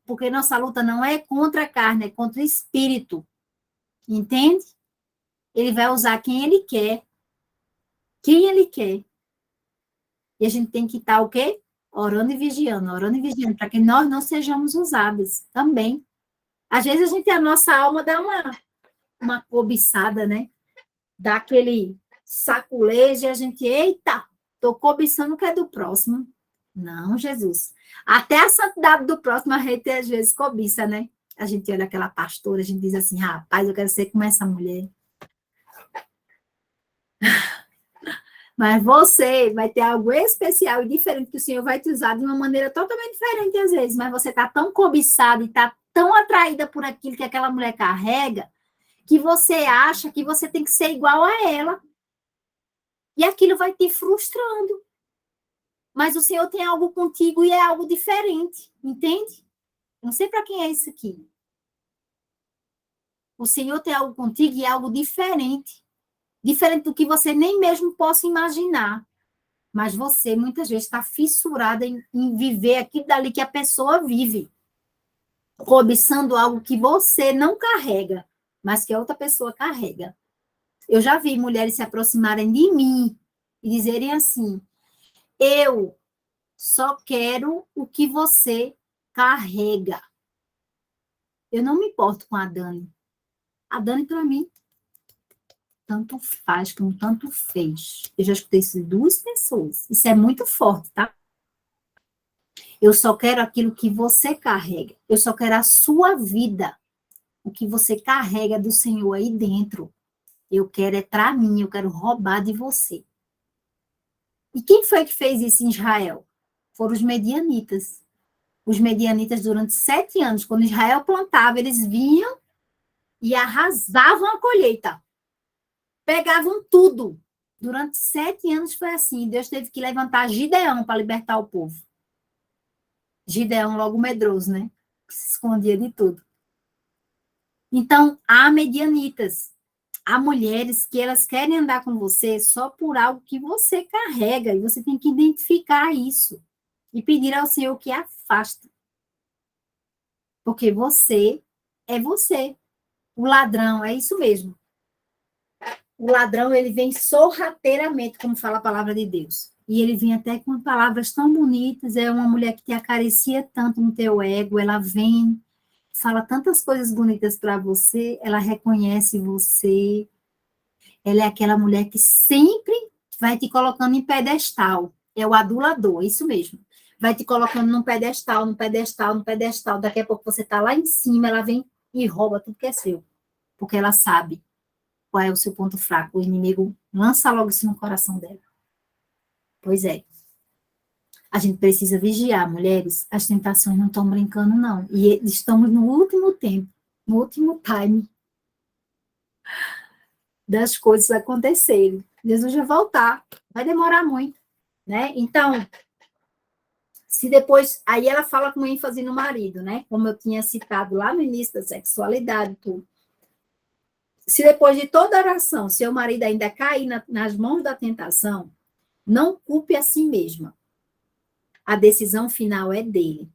Porque nossa luta não é contra a carne, é contra o espírito. Entende? Ele vai usar quem ele quer. Quem ele quer. E a gente tem que estar o quê? Orando e vigiando, para que nós não sejamos usados também. Às vezes a nossa alma dá uma cobiçada, né? Dá aquele saculejo e a gente, eita, estou cobiçando o que é do próximo. Não, Jesus. Até a santidade do próximo a gente às vezes cobiça, né? A gente olha aquela pastora, a gente diz assim, rapaz, eu quero ser como essa mulher. Mas você vai ter algo especial e diferente que o Senhor vai te usar de uma maneira totalmente diferente às vezes, mas você está tão cobiçada e está tão atraída por aquilo que aquela mulher carrega, que você acha que você tem que ser igual a ela. E aquilo vai te frustrando. Mas o Senhor tem algo contigo e é algo diferente, entende? Não sei para quem é isso aqui. O Senhor tem algo contigo e é algo diferente. Diferente do que você nem mesmo possa imaginar. Mas você, muitas vezes, está fissurada em viver aquilo dali que a pessoa vive. cobiçando algo que você não carrega, mas que a outra pessoa carrega. Eu já vi mulheres se aproximarem de mim e dizerem assim: eu só quero o que você carrega. Eu não me importo com a Dani. A Dani, para mim, tanto faz como tanto fez. Eu já escutei isso de 2 pessoas. Isso é muito forte, tá? Eu só quero aquilo que você carrega. Eu só quero a sua vida. O que você carrega do Senhor aí dentro. Eu quero é para mim, eu quero roubar de você. E quem foi que fez isso em Israel? Foram os medianitas. Os medianitas, durante 7 anos, quando Israel plantava, eles vinham e arrasavam a colheita. Pegavam tudo. Durante 7 anos foi assim. Deus teve que levantar Gideão para libertar o povo. Gideão logo medroso, né? Que se escondia de tudo. Então, há medianitas. Há mulheres que elas querem andar com você só por algo que você carrega. E você tem que identificar isso. E pedir ao Senhor que afaste. Porque você é você. O ladrão, é isso mesmo. O ladrão, ele vem sorrateiramente, como fala a palavra de Deus. E ele vem até com palavras tão bonitas, é uma mulher que te acaricia tanto no teu ego, ela vem, fala tantas coisas bonitas para você, ela reconhece você, ela é aquela mulher que sempre vai te colocando em pedestal, é o adulador, é isso mesmo. Vai te colocando num pedestal, num pedestal, num pedestal, daqui a pouco você está lá em cima, ela vem e rouba tudo que é seu, porque ela sabe qual é o seu ponto fraco. O inimigo lança logo isso no coração dela. Pois é. A gente precisa vigiar, mulheres. As tentações não estão brincando, não. E estamos no último tempo, no último time das coisas acontecerem. Jesus vai voltar. Vai demorar muito, né? Então, se depois... Aí ela fala com ênfase no marido, né? Como eu tinha citado lá no início da sexualidade, tudo. Se depois de toda oração, seu marido ainda cair nas mãos da tentação, não culpe a si mesma. A decisão final é dele.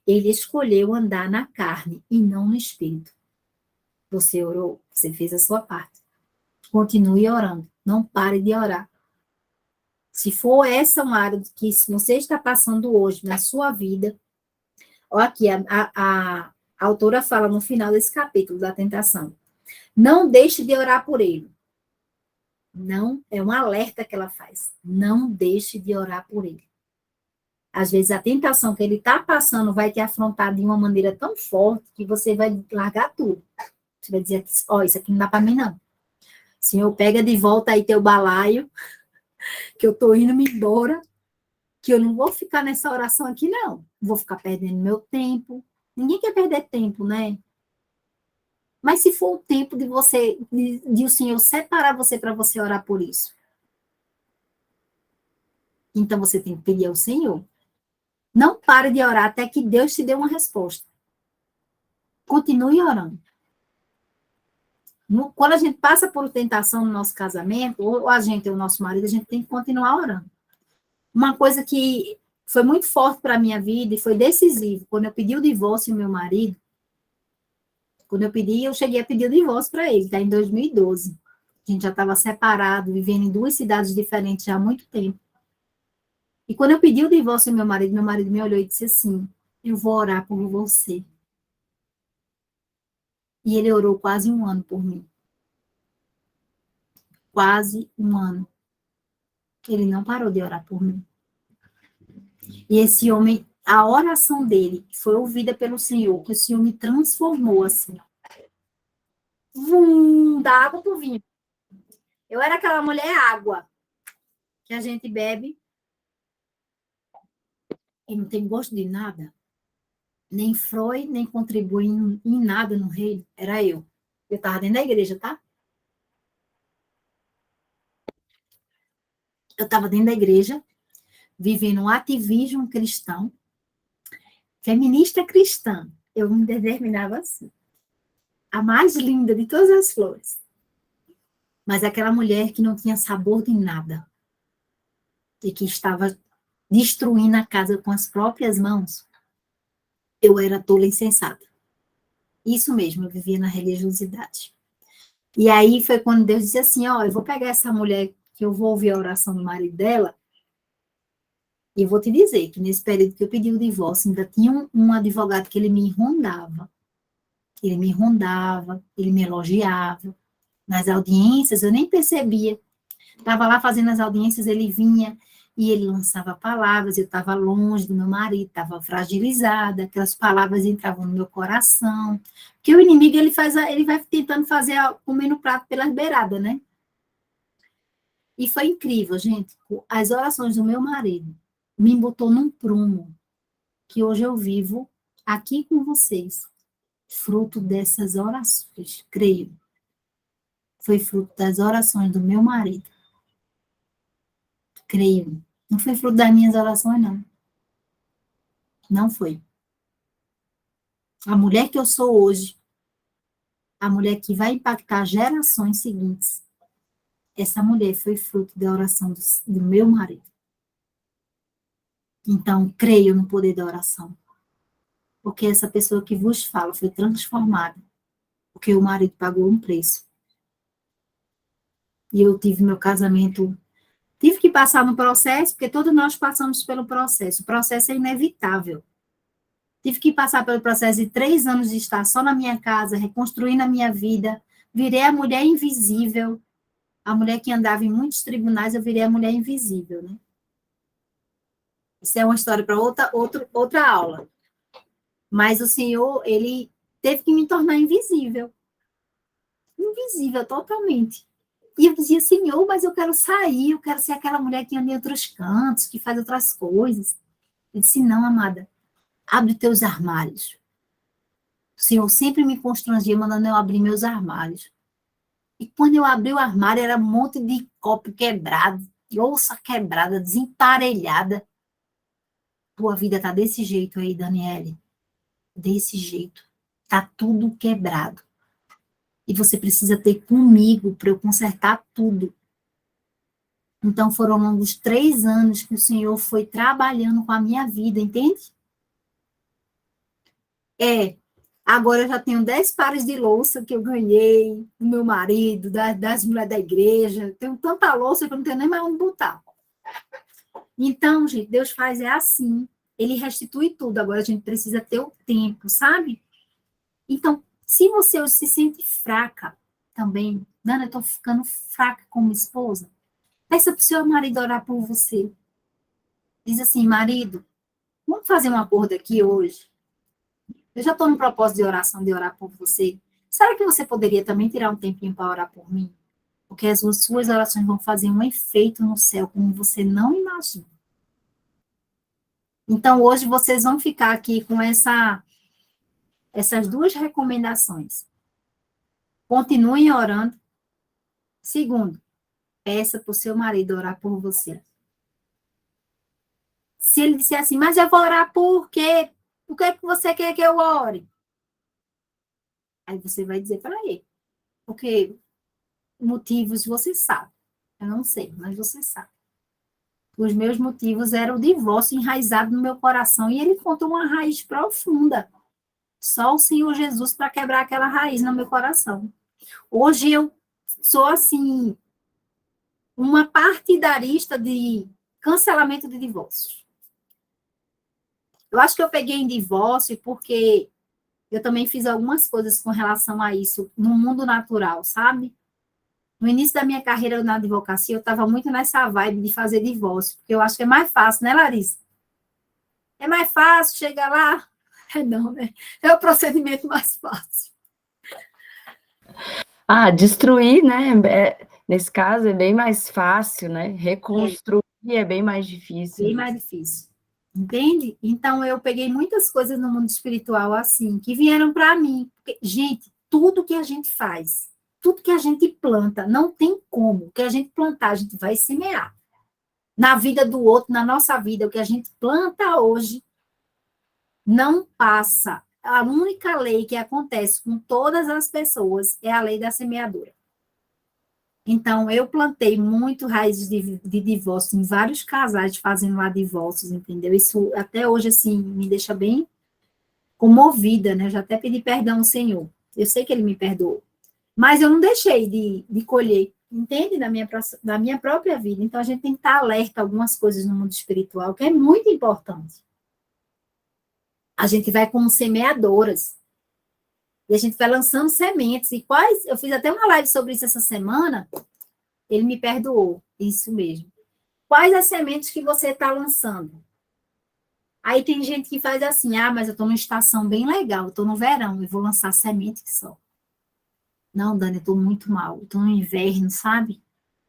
Ele escolheu andar na carne e não no espírito. Você orou, você fez a sua parte. Continue orando. Não pare de orar. Se for essa uma área que você está passando hoje na sua vida, ó, aqui a autora fala no final desse capítulo da tentação. Não deixe de orar por ele. Não, é um alerta que ela faz. Não deixe de orar por ele. Às vezes a tentação que ele está passando vai te afrontar de uma maneira tão forte que você vai largar tudo. Você vai dizer, ó, isso aqui não dá para mim, não. Senhor, pega de volta aí teu balaio, que eu tô indo me embora, que eu não vou ficar nessa oração aqui, não. Vou ficar perdendo meu tempo. Ninguém quer perder tempo, né? Mas se for o tempo de você, de o Senhor separar você para você orar por isso, então você tem que pedir ao Senhor. Não pare de orar até que Deus te dê uma resposta. Continue orando. Quando a gente passa por tentação no nosso casamento, ou a gente ou o nosso marido, a gente tem que continuar orando. Uma coisa que foi muito forte para a minha vida e foi decisivo, quando eu pedi o divórcio do meu marido, eu cheguei a pedir o divórcio para ele, tá? Em 2012. A gente já estava separado, vivendo em 2 cidades diferentes já há muito tempo. E quando eu pedi o divórcio do meu marido me olhou e disse assim, eu vou orar por você. E ele orou quase 1 ano por mim. Quase 1 ano. Ele não parou de orar por mim. E esse homem, a oração dele foi ouvida pelo Senhor, que o Senhor me transformou assim. Da água pro vinho. Eu era aquela mulher água que a gente bebe e não tem gosto de nada. Nem froi, nem contribui em nada no reino. Era eu. Eu estava dentro da igreja, tá? Eu estava dentro da igreja, vivendo um ativismo cristão, feminista cristã. Eu me determinava assim. A mais linda de todas as flores. Mas aquela mulher que não tinha sabor de nada. E que estava destruindo a casa com as próprias mãos. eu era tola insensata. Isso mesmo, eu vivia na religiosidade. E aí foi quando Deus disse assim, ó, eu vou pegar essa mulher que eu vou ouvir a oração do marido dela, e eu vou te dizer que nesse período que eu pedi o divórcio, ainda tinha um advogado que ele me rondava. Ele me rondava, ele me elogiava. Nas audiências, eu nem percebia. Estava lá fazendo as audiências, ele vinha e ele lançava palavras, eu estava longe do meu marido, estava fragilizada, aquelas palavras entravam no meu coração. Porque o inimigo, ele vai tentando fazer comendo prato pelas beiradas, né? E foi incrível, gente. As orações do meu marido me botou num prumo que hoje eu vivo aqui com vocês, fruto dessas orações, creio. Foi fruto das orações do meu marido. Creio. Não foi fruto das minhas orações, não. Não foi. A mulher que eu sou hoje, a mulher que vai impactar gerações seguintes, essa mulher foi fruto da oração do meu marido. Então, creio no poder da oração. Porque essa pessoa que vos fala foi transformada. Porque o marido pagou um preço. E eu tive meu casamento. Tive que passar no processo, porque todos nós passamos pelo processo. O processo é inevitável. Tive que passar pelo processo de 3 anos de estar só na minha casa, reconstruindo a minha vida. Virei a mulher invisível. A mulher que andava em muitos tribunais, eu virei a mulher invisível, né? Isso é uma história para outra aula. Mas o Senhor, ele teve que me tornar invisível. Invisível totalmente. E eu dizia, Senhor, mas eu quero sair, eu quero ser aquela mulher que anda em outros cantos, que faz outras coisas. Ele disse, não, amada, abre teus armários. O Senhor sempre me constrangia mandando eu abrir meus armários. E quando eu abri o armário, era um monte de copo quebrado, louça quebrada, desemparelhada. Tua vida tá desse jeito aí, Daniele. Desse jeito. Tá tudo quebrado. E você precisa ter comigo para eu consertar tudo. Então, foram longos 3 anos que o Senhor foi trabalhando com a minha vida, entende? Agora eu já tenho 10 pares de louça que eu ganhei do meu marido, das mulheres da igreja. Tenho tanta louça que eu não tenho nem mais onde botar. Então, gente, Deus faz assim. Ele restitui tudo. Agora a gente precisa ter o tempo, sabe? Então, se você se sente fraca também, Dana, eu tô ficando fraca como esposa, peça pro seu marido orar por você. Diz assim, marido, vamos fazer um acordo aqui hoje? Eu já estou no propósito de oração, de orar por você. Será que você poderia também tirar um tempinho para orar por mim? Porque as suas orações vão fazer um efeito no céu, como você não imagina. Então, hoje vocês vão ficar aqui com essas 2 recomendações. Continuem orando. Segundo, peça para o seu marido orar por você. Se ele disser assim, mas eu vou orar por quê? Por que você quer que eu ore? Aí você vai dizer para ele. Porque motivos você sabe. Eu não sei, mas você sabe. Os meus motivos eram o divórcio enraizado no meu coração e ele conta uma raiz profunda. Só o Senhor Jesus para quebrar aquela raiz no meu coração. Hoje eu sou, assim, uma partidarista de cancelamento de divórcios. Eu acho que eu peguei em divórcio porque eu também fiz algumas coisas com relação a isso no mundo natural, sabe? No início da minha carreira na advocacia, eu estava muito nessa vibe de fazer divórcio, porque eu acho que é mais fácil, né, Larissa? É mais fácil chegar lá? É não, né? É o procedimento mais fácil. Destruir, né? Nesse caso é bem mais fácil, né? Reconstruir é bem mais difícil. Bem mais difícil. Entende? Então, eu peguei muitas coisas no mundo espiritual assim, que vieram para mim. Porque, gente, tudo que a gente faz, tudo que a gente planta, não tem como. O que a gente plantar, a gente vai semear. Na vida do outro, na nossa vida, o que a gente planta hoje não passa. A única lei que acontece com todas as pessoas é a lei da semeadura. Então, eu plantei muito raízes de divórcio em vários casais fazendo lá divórcios, entendeu? Isso até hoje, assim, me deixa bem comovida, né? Eu já até pedi perdão ao Senhor. Eu sei que ele me perdoou. Mas eu não deixei de colher, entende? Da minha própria vida. Então, a gente tem que estar alerta a algumas coisas no mundo espiritual, que é muito importante. A gente vai como semeadoras. E a gente vai lançando sementes. E quais... Eu fiz até uma live sobre isso essa semana. Ele me perdoou. Isso mesmo. Quais as sementes que você está lançando? Aí tem gente que faz assim, mas eu estou numa estação bem legal, eu estou no verão, eu vou lançar semente só. Não, Dani, eu estou muito mal, eu estou no inverno, sabe?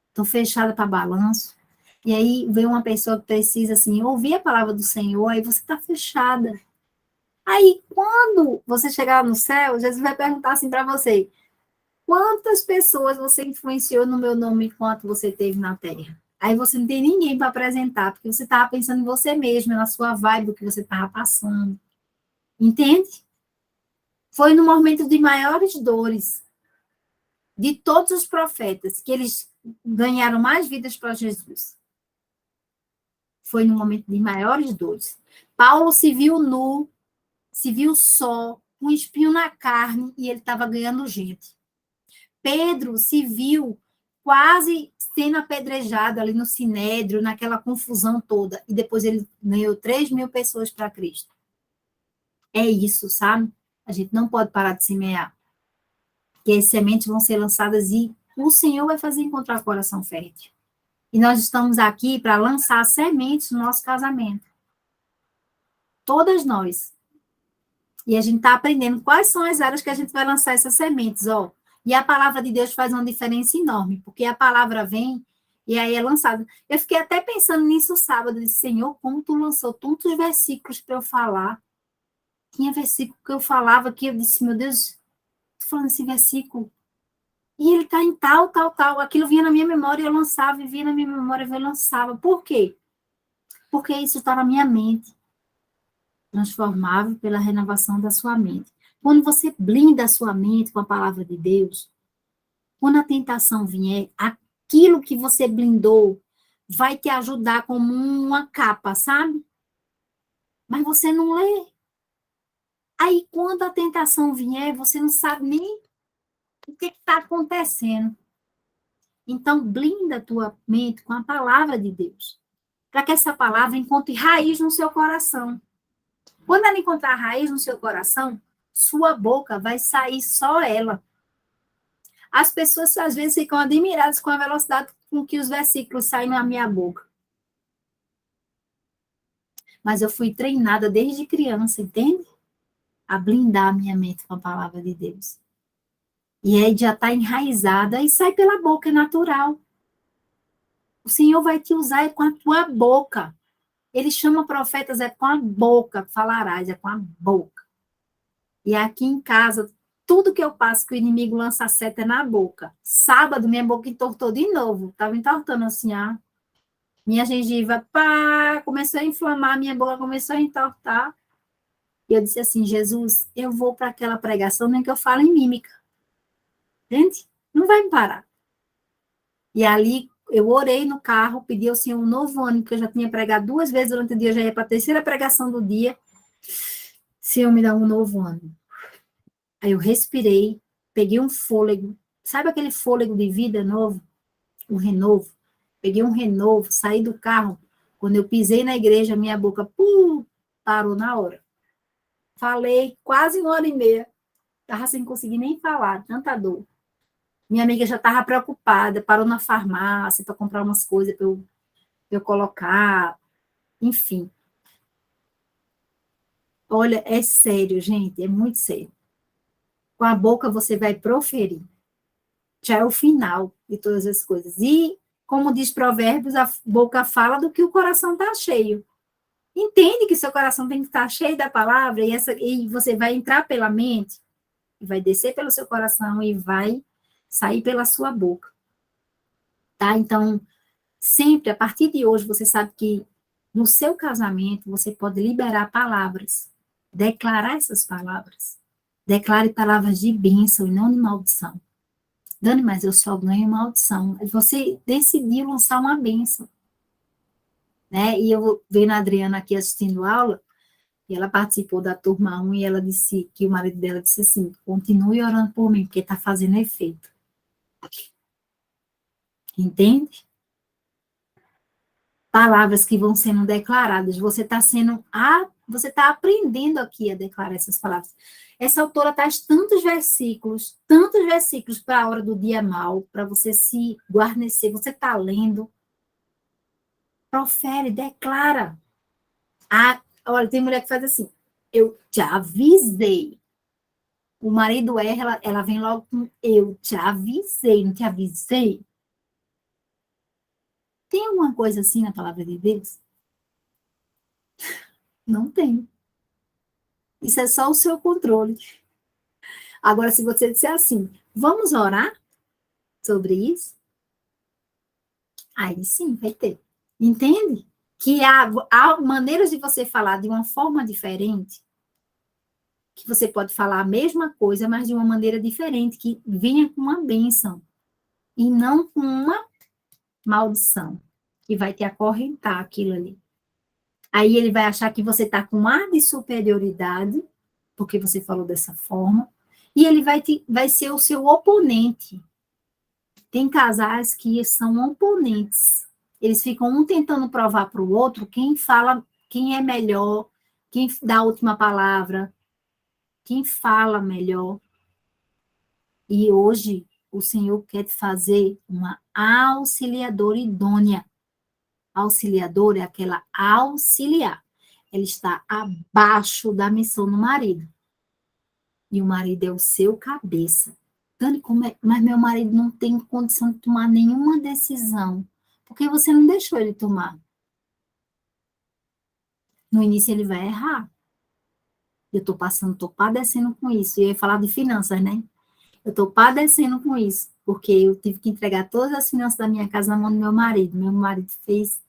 Estou fechada para balanço. E aí vem uma pessoa que precisa, assim, ouvir a palavra do Senhor, aí você está fechada. Aí, quando você chegar no céu, Jesus vai perguntar assim para você, quantas pessoas você influenciou no meu nome enquanto você esteve na Terra? Aí você não tem ninguém para apresentar, porque você estava pensando em você mesmo, na sua vibe, o que você estava passando. Entende? Foi no momento de maiores dores de todos os profetas que eles ganharam mais vidas para Jesus. Foi no momento de maiores dores. Paulo se viu nu, se viu só, com um espinho na carne, e ele estava ganhando gente. Pedro se viu quase sendo apedrejado ali no Sinédrio, naquela confusão toda, e depois ele ganhou 3.000 pessoas para Cristo. É isso, sabe? A gente não pode parar de semear. Que as sementes vão ser lançadas e o Senhor vai fazer encontrar coração fértil. E nós estamos aqui para lançar sementes no nosso casamento. Todas nós. E a gente está aprendendo quais são as áreas que a gente vai lançar essas sementes, ó. E a palavra de Deus faz uma diferença enorme, porque a palavra vem e aí é lançada. Eu fiquei até pensando nisso sábado, disse, Senhor, como tu lançou tantos versículos para eu falar. Tinha versículo que eu falava que eu disse, meu Deus, tô falando esse versículo. E ele está em tal, tal, tal. Aquilo vinha na minha memória, eu lançava, e vinha na minha memória, eu lançava. Por quê? Porque isso está na minha mente. Transformável pela renovação da sua mente. Quando você blinda a sua mente com a palavra de Deus, quando a tentação vier, aquilo que você blindou vai te ajudar como uma capa, sabe? Mas você não lê. Aí, quando a tentação vier, você não sabe nem o que está acontecendo. Então, blinda a tua mente com a palavra de Deus, para que essa palavra encontre raiz no seu coração. Quando ela encontrar raiz no seu coração, sua boca vai sair só ela. As pessoas, às vezes, ficam admiradas com a velocidade com que os versículos saem na minha boca. Mas eu fui treinada desde criança, entende? A blindar a minha mente com a palavra de Deus. E aí já está enraizada e sai pela boca, é natural. O Senhor vai te usar com a tua boca. Ele chama profetas, é com a boca, falarás, é com a boca. E aqui em casa, tudo que eu passo que o inimigo lança a seta é na boca. Sábado, minha boca entortou de novo. Estava entortando assim, minha gengiva, começou a inflamar, minha boca começou a entortar. E eu disse assim, Jesus, eu vou para aquela pregação, nem que eu fale em mímica. Gente, não vai me parar. E ali, eu orei no carro, pedi ao Senhor um novo ânimo, que eu já tinha pregado 2 vezes durante o dia, já ia para a 3ª pregação do dia. Senhor, me dá um novo ânimo. Aí eu respirei, peguei um fôlego, sabe aquele fôlego de vida novo? Um renovo. Peguei um renovo, saí do carro. Quando eu pisei na igreja, minha boca parou na hora. Falei quase 1h30. Estava sem conseguir nem falar, tanta dor. Minha amiga já estava preocupada, parou na farmácia para comprar umas coisas para eu colocar. Enfim. Olha, é sério, gente, é muito sério. Com a boca você vai proferir. Já é o final de todas as coisas. E, como diz Provérbios, a boca fala do que o coração está cheio. Entende que seu coração tem que estar cheio da palavra e você vai entrar pela mente, vai descer pelo seu coração e vai sair pela sua boca. Tá? Então, sempre, a partir de hoje, você sabe que no seu casamento você pode liberar palavras, declarar essas palavras. Declare palavras de bênção e não de maldição. Dani, mas eu só ganho maldição. Você decidiu lançar uma bênção. Né? E eu vendo a Adriana aqui assistindo aula, E ela participou da turma 1 e ela disse que o marido dela disse assim: continue orando por mim, porque está fazendo efeito. Entende? Palavras que vão sendo declaradas. Você está aprendendo aqui a declarar essas palavras. Essa autora traz tantos versículos para a hora do dia mal, para você se guarnecer. Você está lendo, profere, declara. Olha, tem mulher que faz assim: eu te avisei. O marido erra, ela vem logo com: eu te avisei, não te avisei? Tem alguma coisa assim na palavra de Deus? Não tem. Isso é só o seu controle. Agora, se você disser assim: vamos orar sobre isso? Aí sim, vai ter. Entende? Que há maneiras de você falar de uma forma diferente, que você pode falar a mesma coisa, mas de uma maneira diferente, que venha com uma bênção, e não com uma maldição, que vai te acorrentar aquilo ali. Aí ele vai achar que você está com ar de superioridade, porque você falou dessa forma, e ele vai ser o seu oponente. Tem casais que são oponentes. Eles ficam um tentando provar para o outro quem fala, quem é melhor, quem dá a última palavra, quem fala melhor. E hoje o Senhor quer te fazer uma auxiliadora idônea. Auxiliadora é aquela auxiliar. Ela está abaixo da missão do marido. E o marido é o seu cabeça. Dani, mas meu marido não tem condição de tomar nenhuma decisão. Porque você não deixou ele tomar. No início ele vai errar. Eu estou padecendo com isso. Eu ia falar de finanças, né? Eu estou padecendo com isso. Porque eu tive que entregar todas as finanças da minha casa na mão do meu marido. Meu marido fez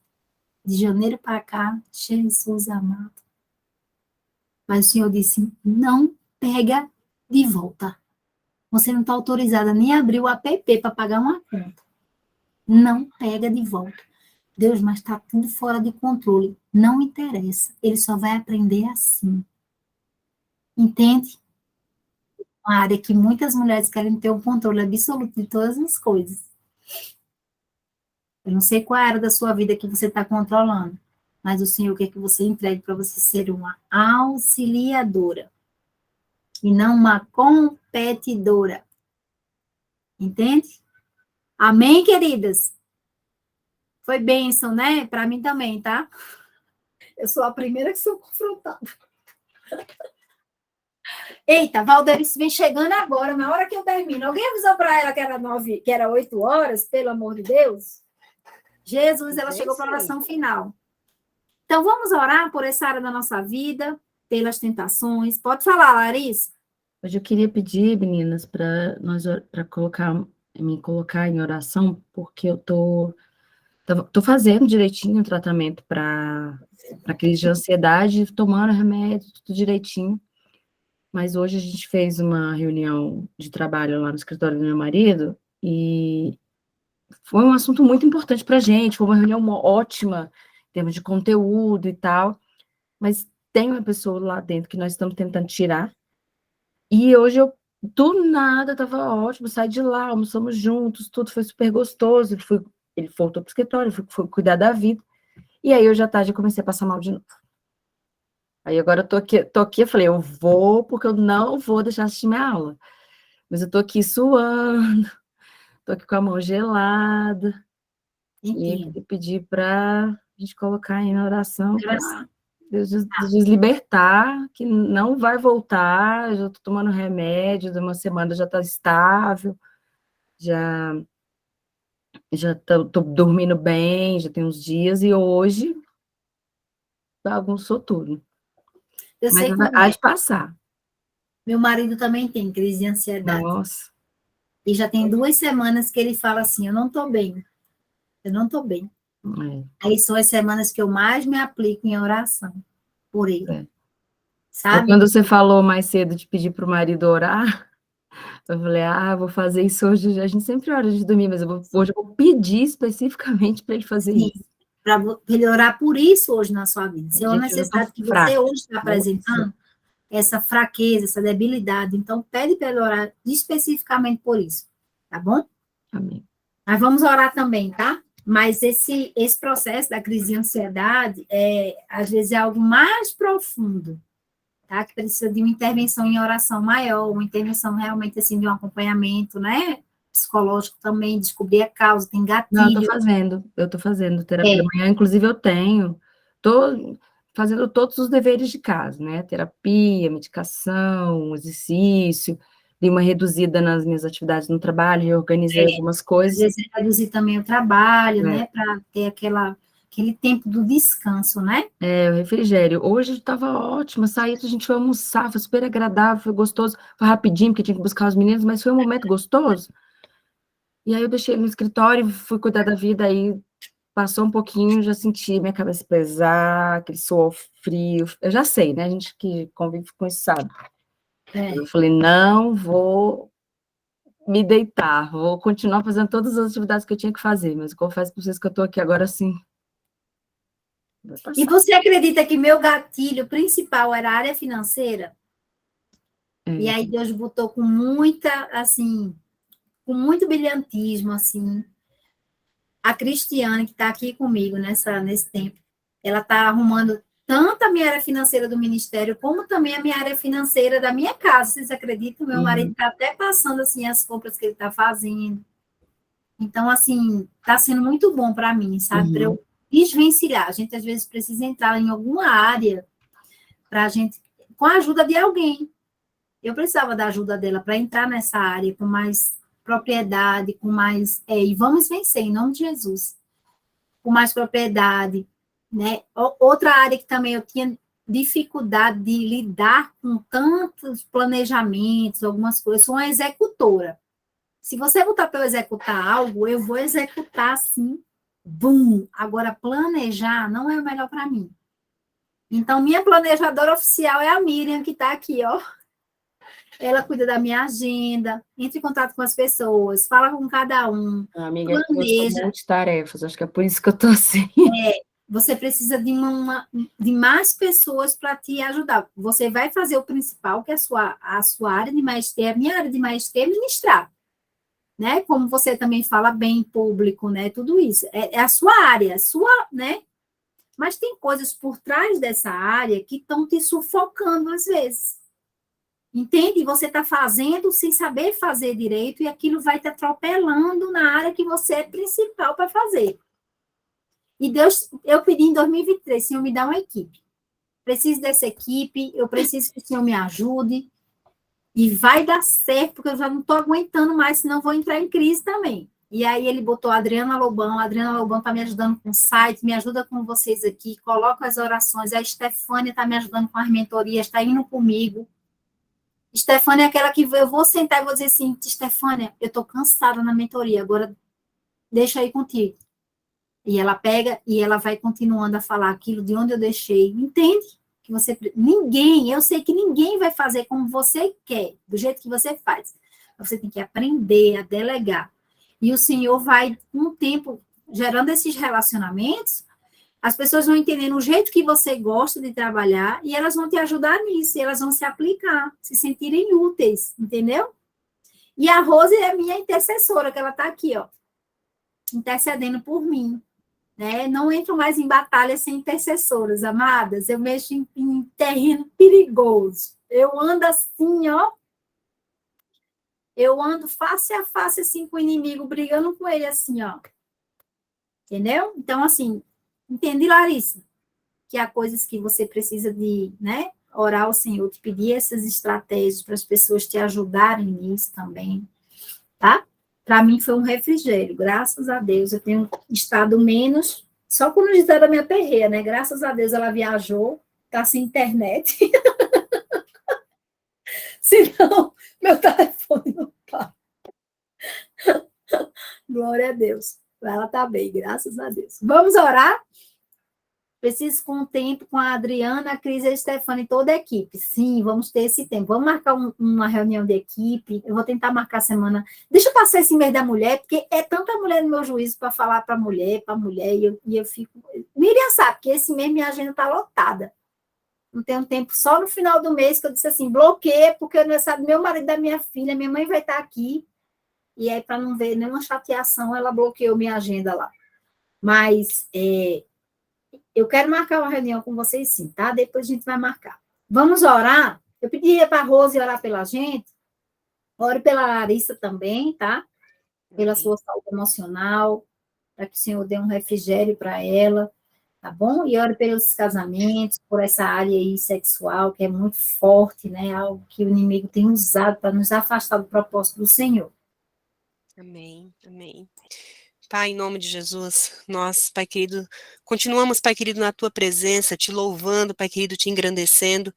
de janeiro para cá, Jesus amado. Mas o Senhor disse: não pega de volta. Você não está autorizada nem a abrir o app para pagar uma conta. Não pega de volta. Deus, mas está tudo fora de controle. Não interessa. Ele só vai aprender assim. Entende? Uma área que muitas mulheres querem ter o controle absoluto de todas as coisas. Eu não sei qual é a área da sua vida que você está controlando, mas o Senhor quer que você entregue para você ser uma auxiliadora e não uma competidora. Entende? Amém, queridas? Foi bênção, né? Para mim também, tá? Eu sou a primeira que sou confrontada. Eita, Valderice vem chegando agora, na hora que eu termino. Alguém avisou para ela que era 8 horas, pelo amor de Deus? Jesus, ela chegou para a oração final. Então, vamos orar por essa área da nossa vida, pelas tentações. Pode falar, Larissa? Hoje eu queria pedir, meninas, para me colocar em oração, porque eu tô fazendo direitinho o tratamento para crise de ansiedade, tomando remédio, tudo direitinho. Mas hoje a gente fez uma reunião de trabalho lá no escritório do meu marido e foi um assunto muito importante para a gente, foi uma reunião ótima em termos de conteúdo e tal, mas tem uma pessoa lá dentro que nós estamos tentando tirar, e hoje do nada, estava ótimo, saí de lá, almoçamos juntos, tudo foi super gostoso, ele voltou para o escritório, fui cuidar da vida, e aí hoje à tarde eu comecei a passar mal de novo. Aí agora eu tô aqui, eu falei, eu vou, porque eu não vou deixar de assistir minha aula. Mas eu tô aqui suando, tô aqui com a mão gelada. E eu queria pedir para a gente colocar aí na oração para Deus nos libertar, que não vai voltar. Eu já tô tomando remédio, de uma semana já tá estável, já tô dormindo bem, já tem uns dias, e hoje bagunçou tudo. Mas há de passar. Meu marido também tem crise de ansiedade. Nossa. E já tem 2 semanas que ele fala assim: eu não tô bem. Eu não tô bem. Aí são as semanas que eu mais me aplico em oração por ele. Sabe? Quando você falou mais cedo de pedir para o marido orar, eu falei, vou fazer isso hoje. A gente sempre ora de dormir, mas hoje eu vou pedir especificamente para ele fazer isso. para ele orar por isso hoje na sua vida. Se é uma Gente, eu tô necessidade que você fraca. hoje está apresentando, essa fraqueza, essa debilidade, então pede para ele orar especificamente por isso, tá bom? Amém. Mas vamos orar também, tá? Mas esse processo da crise de ansiedade, às vezes é algo mais profundo, tá? Que precisa de uma intervenção em oração maior, uma intervenção realmente, assim, de um acompanhamento, né? Psicológico também, descobrir a causa, tem Não, gatilho. eu tô fazendo terapia da manhã, inclusive eu tô fazendo todos os deveres de casa, né? Terapia, medicação, exercício, dei uma reduzida nas minhas atividades no trabalho, reorganizei algumas Às coisas. vezes reduzir também o trabalho, É. né? Para ter aquele tempo do descanso, né? O refrigério. Hoje estava ótimo, saí, a gente foi almoçar, foi super agradável, foi gostoso, foi rapidinho, porque tinha que buscar os meninos, mas foi um momento gostoso. E aí eu deixei ele no escritório, fui cuidar da vida, aí passou um pouquinho, já senti minha cabeça pesar, aquele suor frio. Eu já sei, né? A gente que convive com isso sabe. Eu falei, não vou me deitar, vou continuar fazendo todas as atividades que eu tinha que fazer, mas eu confesso para vocês que eu estou aqui agora assim. E você acredita que meu gatilho principal era a área financeira? E aí Deus botou com muita, assim, com muito brilhantismo, assim, a Cristiane, que está aqui comigo nesse tempo, ela está arrumando tanto a minha área financeira do ministério, como também a minha área financeira da minha casa. Vocês acreditam? Meu marido está até passando, assim, as compras que ele está fazendo. Então, assim, está sendo muito bom para mim, sabe? Para eu desvencilhar. A gente, às vezes, precisa entrar em alguma área para a gente, com a ajuda de alguém. Eu precisava da ajuda dela para entrar nessa área com mais propriedade, com mais. E vamos vencer, em nome de Jesus. Com mais propriedade. Né? Outra área que também eu tinha dificuldade de lidar com tantos planejamentos, algumas coisas, sou uma executora. Se você botar para eu executar algo, eu vou executar assim, bum. Agora, planejar não é o melhor para mim. Então, minha planejadora oficial é a Miriam, que está aqui, ó. Ela cuida da minha agenda, entra em contato com as pessoas, fala com cada um, Amiga, eu sou planeja. multitarefas, acho que é por isso que eu tô assim. Você precisa de mais pessoas para te ajudar. Você vai fazer o principal, que é a sua área de maestria, a minha área de maestria é ministrar. Né? Como você também fala bem em público, né? Tudo isso. É a sua área, né? Mas tem coisas por trás dessa área que estão te sufocando às vezes. Entende? Você está fazendo sem saber fazer direito e aquilo vai te atropelando na área que você é principal para fazer. E Deus, eu pedi em 2023, Senhor, me dá uma equipe. Preciso dessa equipe, eu preciso que o Senhor me ajude. E vai dar certo, porque eu já não estou aguentando mais, senão vou entrar em crise também. E aí ele botou a Adriana Lobão está me ajudando com o site, me ajuda com vocês aqui, coloca as orações, a Stefânia está me ajudando com as mentorias, está indo comigo. Stefânia é aquela que eu vou sentar e vou dizer assim, Stefânia, eu estou cansada na mentoria, agora deixa aí contigo. E ela pega e ela vai continuando a falar aquilo de onde eu deixei, entende? Que eu sei que ninguém vai fazer como você quer, do jeito que você faz. Você tem que aprender a delegar. E o Senhor vai, com o tempo, gerando esses relacionamentos, as pessoas vão entendendo o jeito que você gosta de trabalhar e elas vão te ajudar nisso, e elas vão se aplicar, se sentirem úteis, entendeu? E a Rose é a minha intercessora, que ela está aqui, ó, intercedendo por mim. Né? Não entro mais em batalhas sem intercessoras, amadas. Eu mexo em terreno perigoso. Eu ando assim, ó. Eu ando face a face assim com o inimigo, brigando com ele assim, ó. Entendeu? Então, assim, entendi, Larissa, que há coisas que você precisa de, né, orar ao Senhor, te pedir essas estratégias para as pessoas te ajudarem nisso também, tá? Para mim foi um refrigério, graças a Deus. Eu tenho estado menos, só quando a da minha perreia, né? Graças a Deus ela viajou, tá sem internet. Senão, meu telefone não tá. Glória a Deus. Ela tá bem, graças a Deus. Vamos orar? preciso com o tempo com a Adriana, a Cris e a Stefania e toda a equipe. Sim, vamos ter esse tempo. Vamos marcar uma reunião de equipe. Eu vou tentar marcar a semana. Deixa eu passar esse mês da mulher, porque é tanta mulher no meu juízo para falar para mulher, e eu fico... Miriam sabe que esse mês minha agenda está lotada. Não tenho tempo, só no final do mês que eu disse assim, bloqueia, porque eu não sabe meu marido da minha filha, minha mãe vai estar aqui, e aí para não ver nenhuma chateação, ela bloqueou minha agenda lá. Mas eu quero marcar uma reunião com vocês sim, tá? Depois a gente vai marcar. Vamos orar? Eu pedi para a Rose orar pela gente, ore pela Larissa também, tá? Pela sua saúde emocional, para que o Senhor dê um refrigério para ela, tá bom? E ore pelos casamentos, por essa área aí sexual, que é muito forte, né? Algo que o inimigo tem usado para nos afastar do propósito do Senhor. Amém, amém. Pai, em nome de Jesus, nós, Pai querido, continuamos, Pai querido, na Tua presença, te louvando, Pai querido, te engrandecendo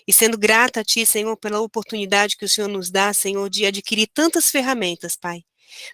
e sendo grata a Ti, Senhor, pela oportunidade que o Senhor nos dá, Senhor, de adquirir tantas ferramentas, Pai.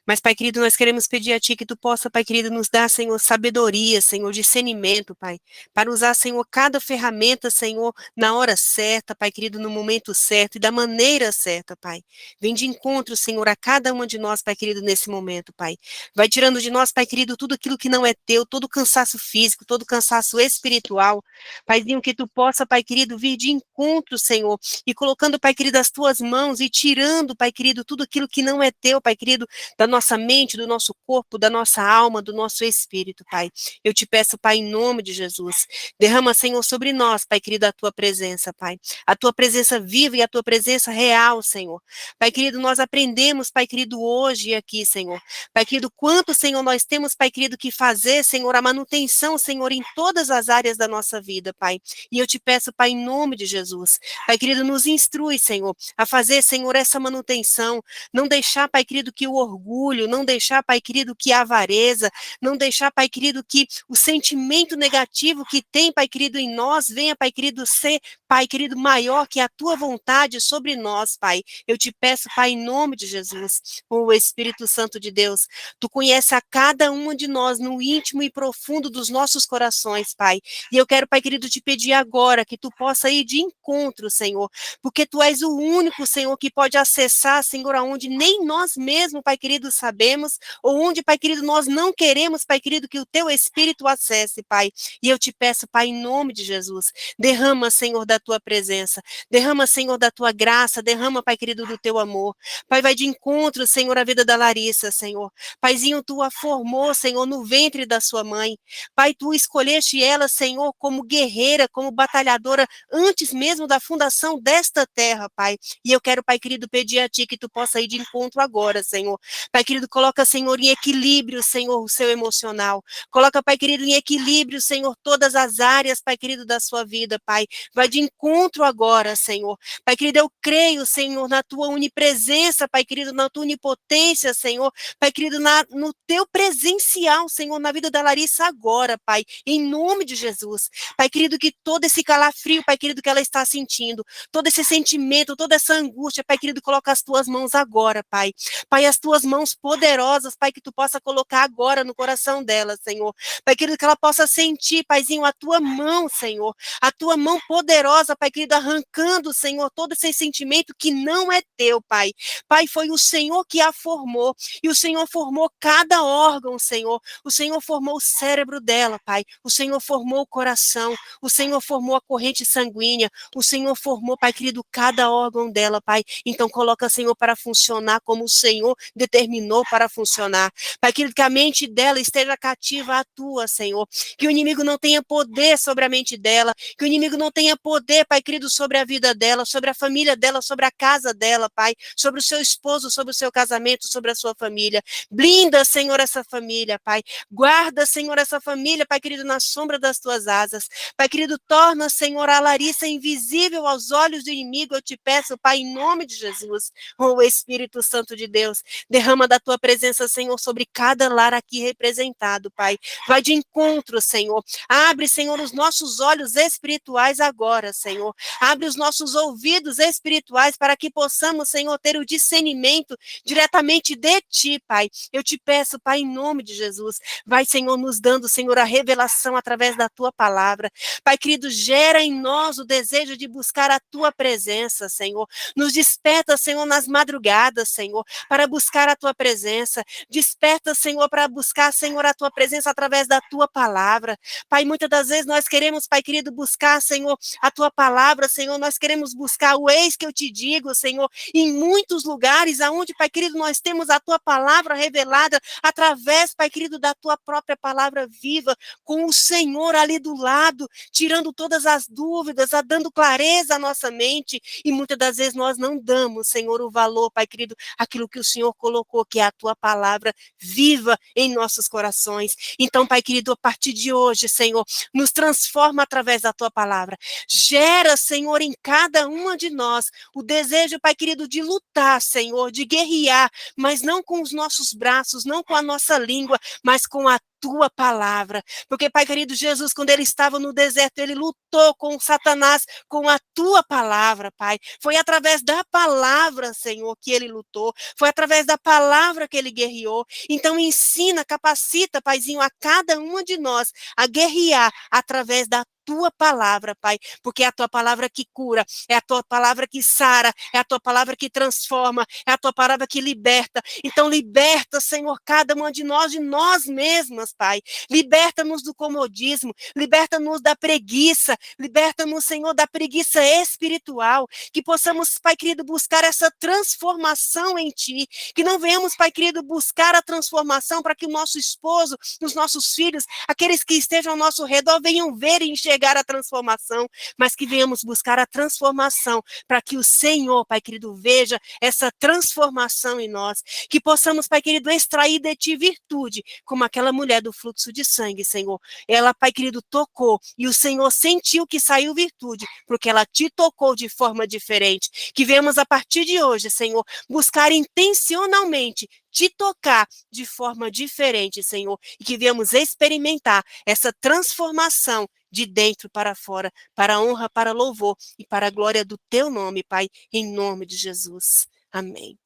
Mas, Pai querido, nós queremos pedir a Ti que Tu possa, Pai querido, nos dar, Senhor, sabedoria, Senhor, discernimento, Pai, para usar, Senhor, cada ferramenta, Senhor, na hora certa, Pai querido, no momento certo e da maneira certa, Pai. Vem de encontro, Senhor, a cada uma de nós, Pai querido, nesse momento, Pai. Vai tirando de nós, Pai querido, tudo aquilo que não é Teu, todo cansaço físico, todo cansaço espiritual. Paizinho, que Tu possa, Pai querido, vir de encontro, Senhor, e colocando, Pai querido, as Tuas mãos e tirando, Pai querido, tudo aquilo que não é Teu, Pai querido, da nossa mente, do nosso corpo, da nossa alma, do nosso espírito, Pai. Eu te peço, Pai, em nome de Jesus, derrama, Senhor, sobre nós, Pai querido, a Tua presença, Pai. A Tua presença viva e a Tua presença real, Senhor. Pai querido, nós aprendemos, Pai querido, hoje e aqui, Senhor. Pai querido, quanto, Senhor, nós temos, Pai querido, que fazer, Senhor, a manutenção, Senhor, em todas as áreas da nossa vida, Pai. E eu te peço, Pai, em nome de Jesus. Pai querido, nos instrui, Senhor, a fazer, Senhor, essa manutenção. Não deixar, Pai querido, que o orgulho, não deixar, Pai querido, que a avareza, não deixar, Pai querido, que o sentimento negativo que tem, Pai querido, em nós, venha, Pai querido, ser, Pai querido, maior que a Tua vontade sobre nós, Pai. Eu te peço, Pai, em nome de Jesus, o Espírito Santo de Deus, Tu conheces a cada uma de nós no íntimo e profundo dos nossos corações, Pai. E eu quero, Pai querido, te pedir agora que Tu possa ir de encontro, Senhor, porque Tu és o único, Senhor, que pode acessar, Senhor, aonde nem nós mesmos, Pai querido, sabemos, ou onde, Pai querido, nós não queremos, Pai querido, que o Teu Espírito acesse, Pai. E eu te peço, Pai, em nome de Jesus, derrama, Senhor, da Tua presença, derrama, Senhor, da Tua graça, derrama, Pai querido, do Teu amor. Pai, vai de encontro, Senhor, à vida da Larissa, Senhor. Paizinho, Tu a formou, Senhor, no ventre da sua mãe. Pai, Tu escolheste ela, Senhor, como guerreira, como batalhadora, antes mesmo da fundação desta terra, Pai. E eu quero, Pai querido, pedir a Ti que Tu possa ir de encontro agora, Senhor. Pai querido, coloca, Senhor, em equilíbrio, Senhor, o seu emocional. Coloca, Pai querido, em equilíbrio, Senhor, todas as áreas, Pai querido, da sua vida, Pai. Vai de encontro agora, Senhor. Pai querido, eu creio, Senhor, na Tua onipresença, Pai querido, na Tua onipotência, Senhor. Pai querido, no Teu presencial, Senhor, na vida da Larissa agora, Pai. Em nome de Jesus. Pai querido, que todo esse calafrio, Pai querido, que ela está sentindo, todo esse sentimento, toda essa angústia, Pai querido, coloca as Tuas mãos agora, Pai. Pai, as Tuas mãos poderosas, Pai, que Tu possa colocar agora no coração dela, Senhor. Pai querido, que ela possa sentir, Paizinho, a Tua mão, Senhor. A Tua mão poderosa, Pai querido, arrancando, Senhor, todo esse sentimento que não é Teu, Pai. Pai, foi o Senhor que a formou. E o Senhor formou cada órgão, Senhor. O Senhor formou o cérebro dela, Pai. O Senhor formou o coração. O Senhor formou a corrente sanguínea. O Senhor formou, Pai querido, cada órgão dela, Pai. Então coloca, Senhor, para funcionar como o Senhor determinou para funcionar. Pai querido, que a mente dela esteja cativa à Tua, Senhor. Que o inimigo não tenha poder sobre a mente dela. Que o inimigo não tenha poder, Pai querido, sobre a vida dela, sobre a família dela, sobre a casa dela, Pai. Sobre o seu esposo, sobre o seu casamento, sobre a sua família. Blinda, Senhor, essa família, Pai. Guarda, Senhor, essa família, Pai querido, na sombra das Tuas asas. Pai querido, torna, Senhor, a Larissa invisível aos olhos do inimigo. Eu te peço, Pai, em nome de Jesus. Oh, Espírito Santo de Deus, derrama derrama da tua presença, Senhor, sobre cada lar aqui representado, Pai. Vai de encontro, Senhor. Abre, Senhor, os nossos olhos espirituais agora, Senhor. Abre os nossos ouvidos espirituais para que possamos, Senhor, ter o discernimento diretamente de Ti, Pai. Eu te peço, Pai, em nome de Jesus, vai, Senhor, nos dando, Senhor, a revelação através da Tua palavra. Pai querido, gera em nós o desejo de buscar a Tua presença, Senhor. Nos desperta, Senhor, nas madrugadas, Senhor, para buscar a Tua presença. Desperta, Senhor, para buscar, Senhor, a Tua presença através da Tua palavra. Pai, muitas das vezes nós queremos, Pai querido, buscar, Senhor, a Tua palavra, Senhor, nós queremos buscar o eis que eu te digo, Senhor, em muitos lugares aonde, Pai querido, nós temos a Tua palavra revelada através, Pai querido, da Tua própria palavra viva, com o Senhor ali do lado, tirando todas as dúvidas, dando clareza à nossa mente, e muitas das vezes nós não damos, Senhor, o valor, Pai querido, aquilo que o Senhor colocou, que é a Tua palavra viva em nossos corações. Então, Pai querido, a partir de hoje, Senhor, nos transforma através da Tua palavra. Gera, Senhor, em cada uma de nós o desejo, Pai querido, de lutar, Senhor, de guerrear, mas não com os nossos braços, não com a nossa língua, mas com a Tua palavra, porque, Pai querido, Jesus, quando ele estava no deserto, ele lutou com Satanás, com a Tua palavra, Pai, foi através da palavra, Senhor, que ele lutou, foi através da palavra que ele guerreou. Então ensina, capacita, Paizinho, a cada uma de nós a guerrear através da Tua palavra, Pai, porque é a Tua palavra que cura, é a Tua palavra que sara, é a Tua palavra que transforma, é a Tua palavra que liberta. Então liberta, Senhor, cada uma de nós mesmas, Pai. Liberta-nos do comodismo, liberta-nos da preguiça, liberta-nos, Senhor, da preguiça espiritual, que possamos, Pai querido, buscar essa transformação em Ti, que não venhamos, Pai querido, buscar a transformação para que o nosso esposo, os nossos filhos, aqueles que estejam ao nosso redor, venham ver e enxergar a transformação, mas que venhamos buscar a transformação para que o Senhor, Pai querido, veja essa transformação em nós, que possamos, Pai querido, extrair de Ti virtude, como aquela mulher do fluxo de sangue, Senhor. Ela, Pai querido, tocou e o Senhor sentiu que saiu virtude, porque ela Te tocou de forma diferente. Que venhamos a partir de hoje, Senhor, buscar intencionalmente Te tocar de forma diferente, Senhor, e que venhamos experimentar essa transformação de dentro para fora, para a honra, para a louvor e para a glória do Teu nome, Pai, em nome de Jesus. Amém.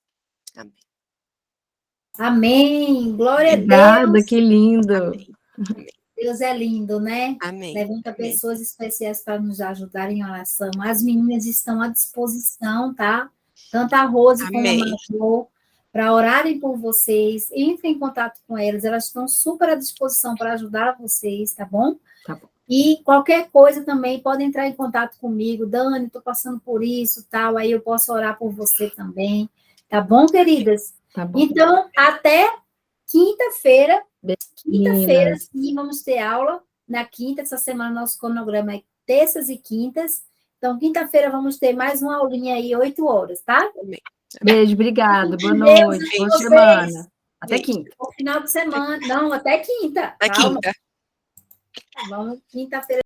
Amém. Amém. Glória Obrigada, a Deus. que lindo. Amém. Amém. Deus é lindo, né? Amém. Levanta Amém. pessoas especiais para nos ajudar em oração. As meninas estão à disposição, tá? Tanto a Rose como a Amém. Major, para orarem por vocês. Entre em contato com elas estão super à disposição para ajudar vocês, tá bom? Tá bom. E qualquer coisa também, pode entrar em contato comigo. Dani, estou passando por isso, tal, aí eu posso orar por você também. Tá bom, queridas? Tá bom. Então, até quinta-feira. Quinta-feira, Meninas. sim, vamos ter aula. Na quinta, essa semana, nosso cronograma é terças e quintas. Então, quinta-feira, vamos ter mais uma aulinha aí, 8 horas, tá? Amém. Beijo, obrigada. Boa Deus noite, em boa vocês. semana. Até Beijo. quinta. O final de semana. Não, até quinta. Na Calma. quinta. Vamos, quinta-feira.